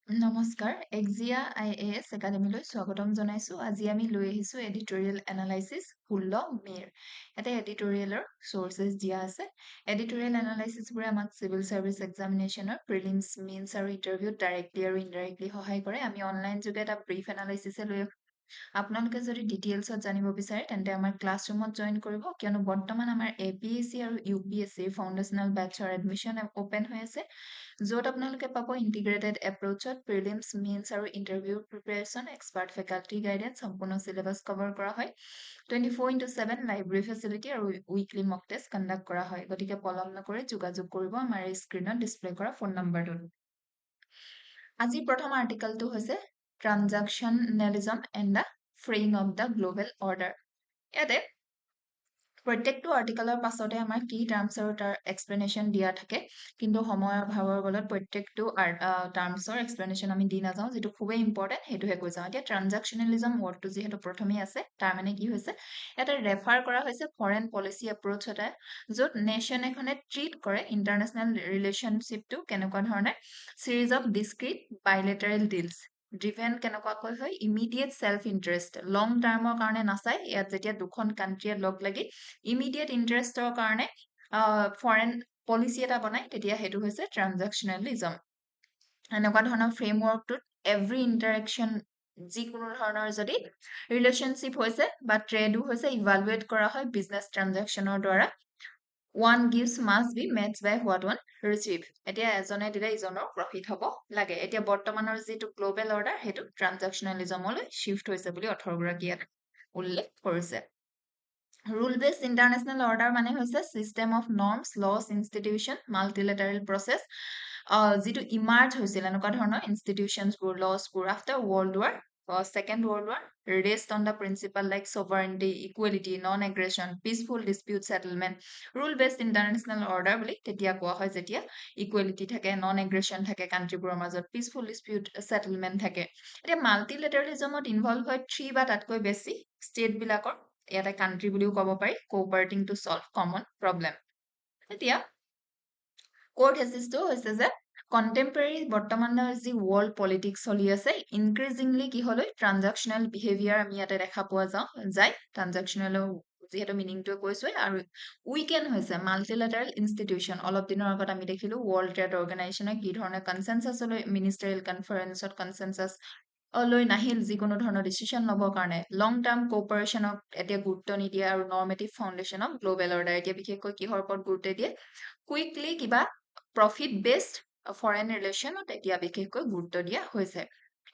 নমস্কাৰ AXIA IAS একাডেমীলৈ স্বাগতম জনাইছো আজি আমি লৈ আহিছো এডিটোৰিয়েল এনালাইসিস 16 মেৰ এটা এডিটোৰিয়েলৰ সোৰ্সেস দিয়া আছে এডিটোৰিয়েল এনালাইসিস বোৰে আমাক সিভিল সাৰ্ভিস এক্সামিনেশনৰ প্ৰিলিমছ মেইনছ আৰু ইন্টাৰভিউত ডাইৰেক্টলি আৰু ইনডাইৰেক্টলি সহায় কৰে আমি অনলাইন যোগে এটা ব্ৰিফ এনালাইসিস লৈ আপোনালোকে যদি ডিটেইলছত জানিব বিচাৰে তেন্তে আমাৰ ক্লাছৰুমত জয়েন কৰিব কিয়নো বৰ্তমান আমাৰ APSC আৰু UPSC ফাউন্ডেশনাল বেটচৰ এডমিশন ওপেন হৈ আছে য'ত আপোনালোকে পাব ইন্টিগ্ৰেটেড এপ্ৰোচত প্ৰিলিমছ মেইনছ আৰু interview preparation expert faculty guidance সম্পূৰ্ণ সিলেবাস কভাৰ কৰা হয় 24/7 লাইব্ৰেৰী ফেচিলিটি আৰু উইকলি মক টেষ্ট কণ্ডাক্ট কৰা হয় গতিকে পলম নকৰি যোগাযোগ কৰিব আমাৰ এই স্ক্ৰিনত ডিসপ্লে কৰা ফোন নম্বৰটোত আজি প্ৰথম আৰ্টিকেলটো হৈছে transactionalism and the fraying of the global order ইয়াতে প্ৰত্যেকটো আৰ্টিকেলৰ পাছতে আমাৰ কি টাৰ্মছ আৰু তাৰ এক্সপ্লেনেশ্যন দিয়া থাকে কিন্তু সময়ৰ অভাৱৰ বলত প্ৰত্যেকটো টাৰ্মছৰ এক্সপ্লেনেশ্যন আমি দি নাযাওঁ যিটো খুবেই ইম্পৰ্টেণ্ট সেইটোহে কৈ যাওঁ এতিয়া ট্ৰানজাকচনেলিজম ৱৰ্ডটো যিহেতু প্ৰথমেই আছে তাৰ মানে কি হৈছে ইয়াতে ৰেফাৰ কৰা হৈছে ফৰেন পলিচি এপ্ৰ'চ এটা য'ত নেশ্যন এখনে ট্ৰিট কৰে ইণ্টাৰনেশ্যনেল ৰিলেশ্যনশ্বিপটো কেনেকুৱা ধৰণে চিৰিজ অফ ডিছক্ৰিট বাইলেটাৰেল ডিলছ ড্ৰিভেন কেনেকুৱাকৈ হয় ইমিডিয়েট সেলফ ইন্টাৰেষ্ট লং টাৰ্মৰ কাৰণে নাচায় ইয়াত যেতিয়া দুখন কান্ট্ৰিয়ে লগ লাগি ইমিডিয়েট ইন্টাৰেষ্টৰ কাৰণে ফৰেন পলিচি এটা বনায় তেতিয়া সেইটো হৈছে ট্ৰানজাকচনেলিজম এনেকুৱা ধৰণৰ ফ্ৰেমৱৰ্কটোত এভৰি ইণ্টাৰেকশ্যন যিকোনো ধৰণৰ যদি ৰিলেশ্যনশ্বিপ হৈছে বা ট্ৰেডো হৈছে ইভালুৱেট কৰা হয় বিজনেছ ট্ৰানজাকশ্যনৰ দ্বাৰা one gives must be matched by what one receive এতিয়া এজনে দিলে ইজনৰ প্ৰফিট হ'ব লাগে এতিয়া বৰ্তমানৰ যিটো গ্লোবেল অৰ্ডাৰ সেইটো ট্ৰানজাকচনেলিজমলৈ শিফট হৈছে বুলি অথৰগৰাকীয়ে উল্লেখ কৰিছে ৰুল বেছড ইণ্টাৰনেশ্যনেল অৰ্ডাৰ মানে হৈছে system of norms laws institution multilateral process যিটো ইমাৰ্জ হৈছিল এনেকুৱা ধৰণৰ ইনষ্টিটিউশ্যনছবোৰ লছবোৰ after world war Second World War, based on the principle like sovereignty, equality, non-aggression, peaceful dispute settlement, rule-based international order বুলি তেতিয়া কোৱা হয় যেতিয়া ইকুৱেলিটি থাকে নন এগ্ৰেশ্যন থাকে কাণ্ট্ৰিবোৰৰ মাজত পিচফুল ডিস্পিউট সেটেলমেন্ট থাকে এতিয়া মাল্টিলেটাৰেলিজমত ইনভলভ হয় 3 বা তাতকৈ বেছি ষ্টেটবিলাকৰ ইয়াতে কাণ্ট্ৰি বুলিও ক'ব পাৰি কোঅপাৰেটিং টু সলভ কমন প্ৰব্লেম এতিয়া কোৰ্ট হেচিছটো হৈছে যে কণ্টেম্পৰেৰী বৰ্তমানৰ যি ৱৰ্ল্ড পলিটিক্স চলি আছে ইনক্ৰিজিংলি কি হলৈ ট্ৰানজাকচনেল বিহেভিয়াৰ আমি ইয়াতে দেখা পোৱা যায় ট্ৰানজাকচনেলৰ যিহেতু মিনিংটোৱে কৈছোৱে আৰু উইকেন হৈছে মাল্টিলেটাৰেল ইনষ্টিটিউশ্যন অলপ দিনৰ আগত আমি দেখিলো ৱৰ্ল্ড ট্ৰেড অৰ্গেনাইজেশ্যনে কি ধৰণে কনচেনচাছলৈ মিনিষ্টাৰিয়েল কনফাৰেন্সত কনচেনচাছ লৈ নাহিল যিকোনো ধৰণৰ ডিচিশ্যন ল'বৰ কাৰণে লং টাৰ্ম কোঅপাৰেশ্যনক এতিয়া গুৰুত্ব নিদিয়ে আৰু নৰ্মেটিভ ফাউণ্ডেশ্যনক গ্লোবেল অৰ্ডাৰ এতিয়া বিশেষকৈ কিহৰ ওপৰত গুৰুত্ব দিয়ে কুইকলি কিবা প্ৰফিট বেছড ফৰেন ৰিলেশ্যনত এতিয়া বিশেষকৈ গুৰুত্ব দিয়া হৈছে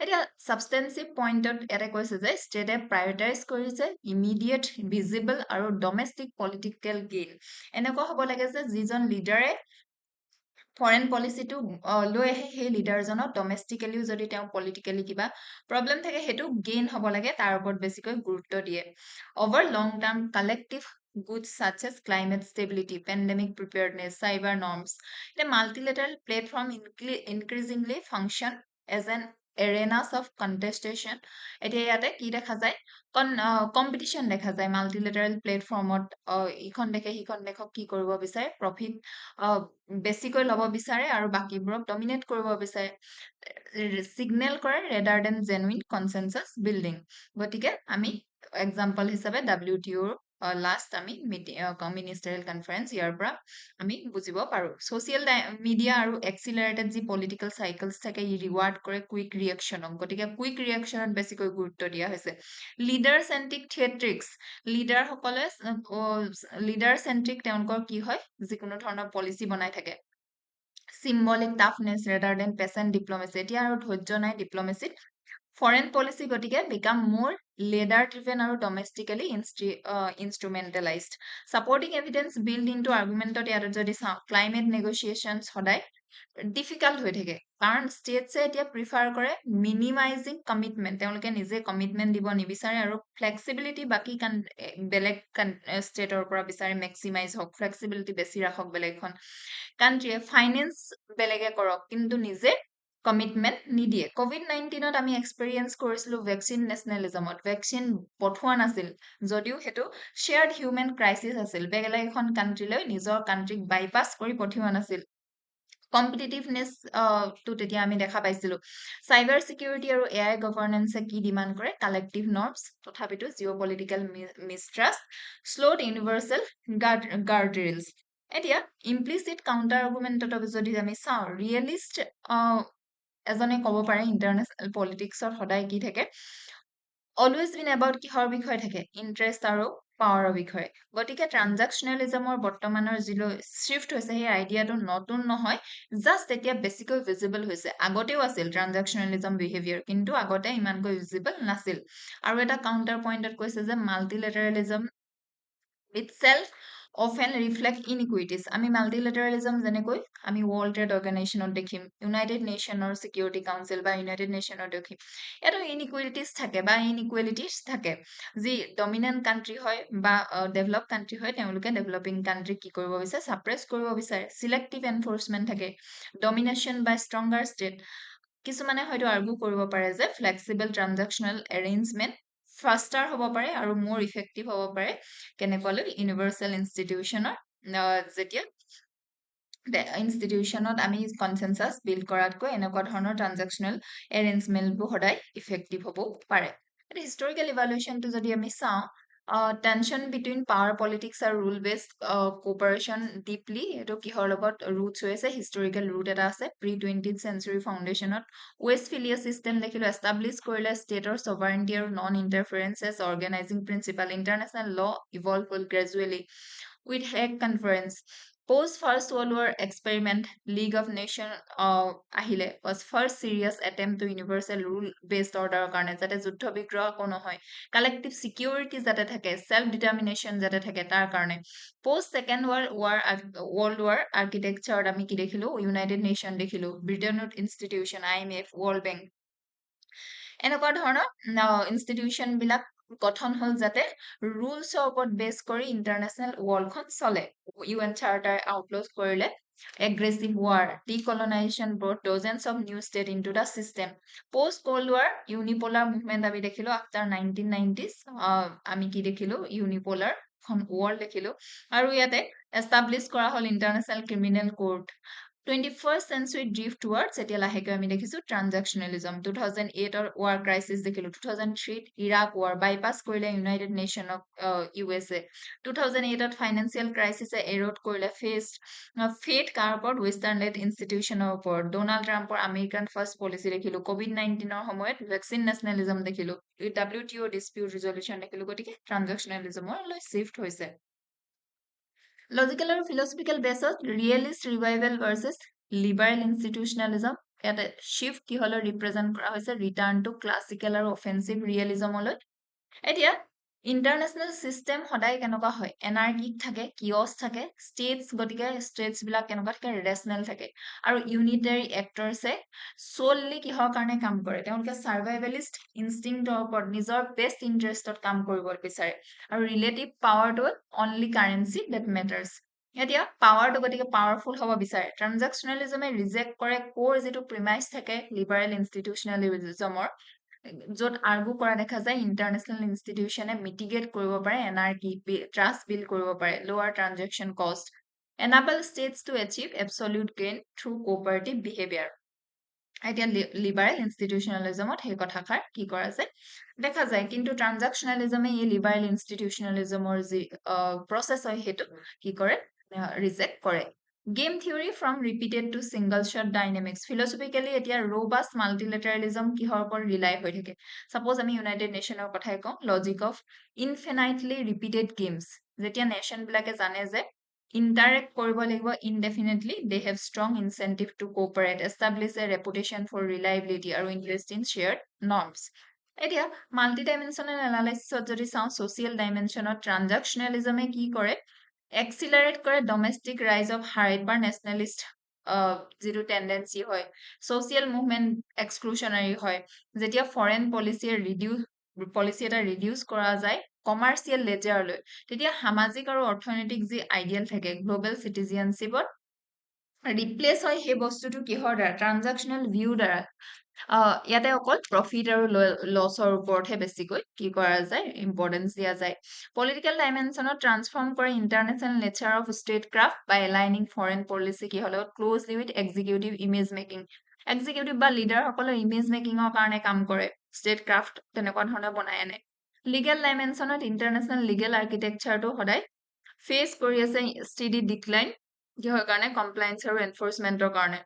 এতিয়া সাবষ্টেনচিভ পইণ্টত ইয়াতে কৈছে যে ষ্টেটে প্ৰায়ৰিটাইজ কৰিছে ইমিডিয়েট ভিজিবল আৰু ডমেষ্টিক পলিটিকেল গেইন এনেকুৱা হ'ব লাগে যে যিজন লিডাৰে ফৰেন পলিচিটো লৈ আহে সেই লিডাৰজনক ডমেষ্টিকেলিও যদি তেওঁ পলিটিকেলি কিবা প্ৰব্লেম থাকে সেইটো গেইন হ'ব লাগে তাৰ ওপৰত বেছিকৈ গুৰুত্ব দিয়ে over long term collective goods such as climate stability, pandemic preparedness, cyber norms. The multilateral platform increasingly function as an arenas of contestation. এতিয়া ইয়াতে কি দেখা যায় কম্পিটিশ্যন দেখা যায় মাল্টিলেটাৰেল প্লেটফৰ্মত ইখন দেশে সিখন দেশক কি কৰিব বিচাৰে প্ৰফিট বেছিকৈ ল'ব বিচাৰে আৰু বাকীবোৰক ডমিনেট কৰিব বিচাৰে সিগনেল কৰে ৰেডাৰ দেন জেনুইন কনচেনচাছ বিল্ডিং গতিকে আমি এক্সাম্পল হিচাপে WTO লাষ্ট আমি মিনিষ্টাৰিয়েল কনফাৰেন্স ইয়াৰ পৰা আমি বুজিব পাৰো ছ'চিয়েল মিডিয়া আৰু এক্সিলাৰেটেড যি পলিটিকেল চাইকেলছ থাকে ই ৰিৱাৰ্ড কৰে কুইক ৰিয়েকশ্যনক গতিকে কুইক ৰিয়েকশ্যনত বেছিকৈ গুৰুত্ব দিয়া হৈছে লিডাৰ চেণ্ট্ৰিক থিয়েট্ৰিক্স লিডাৰ চেণ্ট্ৰিক তেওঁলোকৰ কি হয় যিকোনো ধৰণৰ পলিচি বনাই থাকে symbolic toughness rather than patient diplomacy এতিয়া আৰু ধৈৰ্য নাই ডিপ্ল'মেচিত ফৰেন পলিচি গতিকে বিকাম মোৰ লেডাৰ ড্ৰিভেন আৰু ডমেষ্টিকেলি ইনষ্ট্ৰুমেণ্টেলাইজড ছাপৰ্টিং এভিডেন্স বিল্ড ইনটু আৰ্গুমেণ্টত ইয়াত যদি চাওঁ ক্লাইমেট নেগচিয়েশ্যন সদায় ডিফিকাল্ট হৈ থাকে কাৰণ ষ্টেটছে এতিয়া প্ৰিফাৰ কৰে মিনিমাইজিং কমিটমেণ্ট তেওঁলোকে নিজে কমিটমেণ্ট দিব নিবিচাৰে আৰু ফ্লেক্সিবিলিটি বাকী বেলেগ ষ্টেটৰ পৰা বিচাৰে মেক্সিমাইজ হওক ফ্লেক্সিবিলিটি বেছি ৰাখক বেলেগখন কাণ্ট্ৰিয়ে ফাইনেন্স বেলেগে কৰক কিন্তু নিজে কমিটমেণ্ট নিদিয়ে COVID-19ত আমি এক্সপেৰিয়েন্স কৰিছিলো ভেকচিন নেশ্যনেলিজমত ভেকচিন পঠোৱা নাছিল যদিও সেইটো শ্বেয়াৰ্ড হিউমেন ক্ৰাইচিছ আছিল বেলেগ এখন কাণ্ট্ৰিলৈ নিজৰ কাণ্ট্ৰিক বাইপাছ কৰি পঠিওৱা নাছিল কম্পিটিটিভনেছ টো তেতিয়া আমি দেখা পাইছিলো চাইবাৰ চিকিউৰিটি আৰু এআই গভৰ্নেন্সে কি ডিমাণ্ড কৰে কালেক্টিভ নৰ্মছ তথাপিতো জিঅ' পলিটিকেল মিষ্ট্ৰাষ্ট শ্ল'ড ইউনিভাৰ্চেল গাৰ্ড ৰেইলছ এতিয়া ইমপ্লিচিট কাউণ্টাৰ আৰ্গুমেণ্টত যদি আমি চাওঁ ৰিয়েলিষ্ট এজনে ক'ব পাৰে ইণ্টাৰনেশ্যনেল পলিটিক্সত সদায় কি থাকে অলৱেজ বিন এবাউট কিহৰ বিষয়ে থাকে ইণ্টাৰেষ্ট আৰু পাৱাৰৰ বিষয়ে গতিকে ট্ৰানজাকচনেলিজমৰ বৰ্তমানৰ যিলৈ শ্বিফ্ট হৈছে সেই আইডিয়াটো নতুন নহয় জাষ্ট এতিয়া বেছিকৈ ভিজিবল হৈছে আগতেও আছিল ট্ৰানজাকচনেলিজম বিহেভিয়াৰ কিন্তু আগতে ইমানকৈ ভিজিবল নাছিল আৰু এটা কাউণ্টাৰ পইণ্টত কৈছে যে মাল্টিলেটাৰেলিজম itself often reflect inequities আমি মাল্টিলেটাৰেলিজম যেনেকৈ আমি ৱৰ্ল্ড ট্ৰেড অৰ্গেনাইজেশ্যনত দেখিম ইউনাইটেড নেশ্যনৰ চিকিউৰিটি কাউন্সিল বা ইউনাইটেড নেশ্যনত দেখিম ইয়াতো ইনইকুৱেলিটিছ থাকে বা ইনইকুৱেলিটিছ থাকে যি ডমিনেণ্ট কাণ্ট্ৰি হয় বা ডেভেলপ কাণ্ট্ৰি হয় তেওঁলোকে ডেভেলপিং কাণ্ট্ৰি কি কৰিব বিচাৰে ছাপ্ৰেছ কৰিব বিচাৰে চিলেক্টিভ এনফৰ্চমেণ্ট থাকে ডমিনেশ্যন বা ষ্ট্ৰংগাৰ ষ্টেট কিছুমানে হয়তো আৰ্গু কৰিব পাৰে যে ফ্লেক্সিবল ট্ৰানজাকচনেল এৰেঞ্জমেণ্ট ফাষ্টাৰ হ'ব পাৰে আৰু মোৰ ইফেক্টিভ হ'ব পাৰে কেনেকুৱালৈ ইউনিভাৰ্চেল ইনষ্টিটিউচনৰ যেতিয়া ইনষ্টিটিউচনত আমি কনচেনচাছ বিল্ড কৰাতকৈ এনেকুৱা ধৰণৰ ট্ৰানজাকচনেল এৰেঞ্জমেণ্টবোৰ সদায় ইফেক্টিভ হ'ব পাৰে এতিয়া হিষ্টৰিকেল ইভালুৱেশ্যনটো যদি আমি চাওঁ টেনশ্যন বিটুইন পাৱাৰ পলিটিক্স আৰু ৰুল বেছড কোপাৰেশ্যন ডিপলি এইটো কিহৰ লগত ৰুটছ হৈ আছে হিষ্টৰিকেল ৰুট এটা আছে প্ৰি-20th চেঞ্চুৰী ফাউণ্ডেশ্যনত ৱেষ্টফিলিয়া ছিষ্টেম দেখিলোঁ এষ্টাব্লিছ কৰিলে ষ্টেটৰ ছভাৰেণ্টি আৰু non interference as organising principle international law evolve হ'ল gradually with Hague Conference. Post First World War experiment, League of Nations আহিলে was first serious attempt to universal rule based order কাৰণে যাতে যুদ্ধ বিগ্ৰহ কোনো হয় collective security যাতে থাকে self determination যাতে থাকে তাৰ কাৰণে post second world war architecture আমি কি দেখিলো ইউনাইটেড নেশ্যন দেখিলো ব্ৰিটেনৰ ইনষ্টিটিউচন IMF World Bank এনেকুৱা ধৰণৰ ইনষ্টিটিউচন বিলাক গঠন হ'ল যাতে ৰুলছৰ ওপৰত বেছ কৰি ইণ্টাৰনেশ্যনেল ৱৰ্ল্ডখন চলে UN চাৰ্টাৰ আউটল'জ কৰিলে aggressive war decolonization brought dozens of new states into the system post cold war unipolar movement আমি দেখিলো after 1990s আমি কি দেখিলো unipolar ৱৰ্ল্ড দেখিলো আৰু ইয়াতে এষ্টাব্লিছ কৰা হ'ল international criminal court 21st century drift towards এতিয়া লাহেকৈ আমি দেখিছো ট্ৰানজাকচনেলিজম 2008 ৰ ৱাৰ ক্ৰাইচিছ দেখিলো 2003 ইৰাক ৱাৰ বাইপাছ কৰিলে ইউনাইটেড নেশ্যনক USA 2008 ত ফাইনেন্সিয়েল ক্ৰাইচিছে এৰোড কৰিলে ফেট কাৰ ওপৰত ৱেষ্টাৰ্ণ লেড ইনষ্টিটিউচনৰ ওপৰত ডোনাল্ড ট্ৰাম্পৰ আমেৰিকান ফাৰ্ষ্ট পলিচি দেখিলো COVID-19ৰ সময়ত ভেকচিন নেশ্যনেলিজম দেখিলো WTO ডিস্পিউট ৰিজলিউচন দেখিলো গতিকে ট্ৰানজাকচনেলিজমলৈ শিফ্ট হৈছে লজিকেল আৰু ফিলচফিকেল বেছত ৰিয়েলিষ্ট ৰিভাইভেল ভাৰ্চেছ লিবাৰেল ইনষ্টিটিউচনেলিজম ইয়াতে শিফ্ট কিহলৈ ৰিপ্ৰেজেণ্ট কৰা হৈছে ৰিটাৰ্ণ টু ক্লাছিকেল আৰু অফেন্সিভ ৰিয়েলিজমলৈ এতিয়া ইণ্টাৰনেশ্যনেল চিষ্টেম সদায় কেনেকুৱা হয় এনাৰ্কিক থাকে কিয়ছ থাকে ষ্টেটছ গতিকে ষ্টেটছবিলাক কেনেকুৱা থাকে ৰেচনেল থাকে আৰু ইউনিটাৰী এক্টৰছে চ'ললি কিহৰ কাৰণে কাম কৰে তেওঁলোকে ছাৰ্ভাইভেলিষ্ট ইনষ্টিংক্টৰ ওপৰত নিজৰ বেষ্ট ইণ্টাৰেষ্টত কাম কৰিব বিচাৰে আৰু ৰিলেটিভ পাৱাৰটো অনলি কাৰেঞ্চি ডেট মেটাৰ্ছ এতিয়া পাৱাৰটো গতিকে পাৱাৰফুল হ'ব বিচাৰে ট্ৰানজাকচনেলিজমে ৰিজেক্ট কৰে ক'ৰ যিটো প্ৰিমাইজ থাকে লিবাৰেল ইনষ্টিটিউচনেলিজমৰ য'ত আৰ্গু কৰা দেখা যায় ইণ্টাৰনেশ্যনেল ইনষ্টিটিউচনে মিটিগেট কৰিব পাৰে এনাৰ্কি ট্ৰাষ্ট বিল্ড কৰিব পাৰে লোৱাৰ ট্ৰানজেকশ্যন কষ্ট enable states to achieve absolute gain through cooperative behavior এতিয়া লিবাৰেল ইনষ্টিটিউচনেলিজমত সেই কথাষাৰ কি কৰা যায় দেখা যায় কিন্তু ট্ৰানজাকচনেলিজমে এই লিবাৰেল ইনষ্টিটিউচনেলিজমৰ যি প্ৰচেছ হয় সেইটো কি কৰে ৰিজেক্ট কৰে game theory from repeated to single shot dynamics philosophically এতিয়া ৰ'বাষ্ট মাল্টিলেটাৰেলিজম কিহৰ ওপৰত ৰিলাই হৈ থাকে ছাপ'জ আমি ইউনাইটেড নেশ্যনৰ কথাই কওঁ লজিক অফ ইনফিনাইটলি ৰিপিটেড গেমছ যেতিয়া নেশ্যনবিলাকে জানে যে interact কৰিব লাগিব indefinitely they have strong incentive to cooperate establish a reputation for reliability আৰু invest in shared norms এতিয়া মাল্টিডাইমেনশ্যনেল এনালাইচিছত যদি চাওঁ ছ'চিয়েল ডাইমেনশ্যনত ট্ৰানজাকচনেলিজমে কি কৰে এক্সিলাৰেট কৰে ডমেষ্টিক ৰাইজ অফ হাইপাৰ নেশ্যনেলিষ্ট যিটো টেণ্ডেঞ্চি হয় ছ'চিয়েল মুভমেণ্ট এক্সক্লুশ্যনাৰী হয় যেতিয়া ফৰেন পলিচি এটা ৰিডিউচ কৰা যায় কমাৰ্চিয়েল লেজাৰলৈ তেতিয়া সামাজিক আৰু অৰ্থনৈতিক যি আইডিয়েল থাকে গ্লোবেল চিটিজেনশ্বিপত ৰিপ্লেচ হয় সেই বস্তুটো কিহৰ দ্বাৰা ট্ৰানজাকচনেল ভিউ দ্বাৰা ইয়াতে অকল প্ৰফিট আৰু লছৰ ওপৰতহে বেছিকৈ কি কৰা যায় ইম্পৰ্টেঞ্চ দিয়া যায় পলিটিকেল ডাইমেনশ্যনত ট্ৰান্সফৰ্ম কৰে international nature of statecraft by aligning foreign policy কি হ'লে closely with executive image making executive বা লিডাৰসকলৰ ইমেজ মেকিঙৰ কাৰণে কাম কৰে ষ্টেট ক্ৰাফ্ট তেনেকুৱা ধৰণে বনাই আনে লিগেল ডাইমেনশ্যনত ইণ্টাৰনেশ্যনেল লিগেল আৰ্কিটেকচাৰটো সদায় ফেচ কৰি আছে ষ্টিডি ডিক্লাইন কিহৰ কাৰণে কমপ্লায়েন্স আৰু এনফৰ্চমেণ্টৰ কাৰণে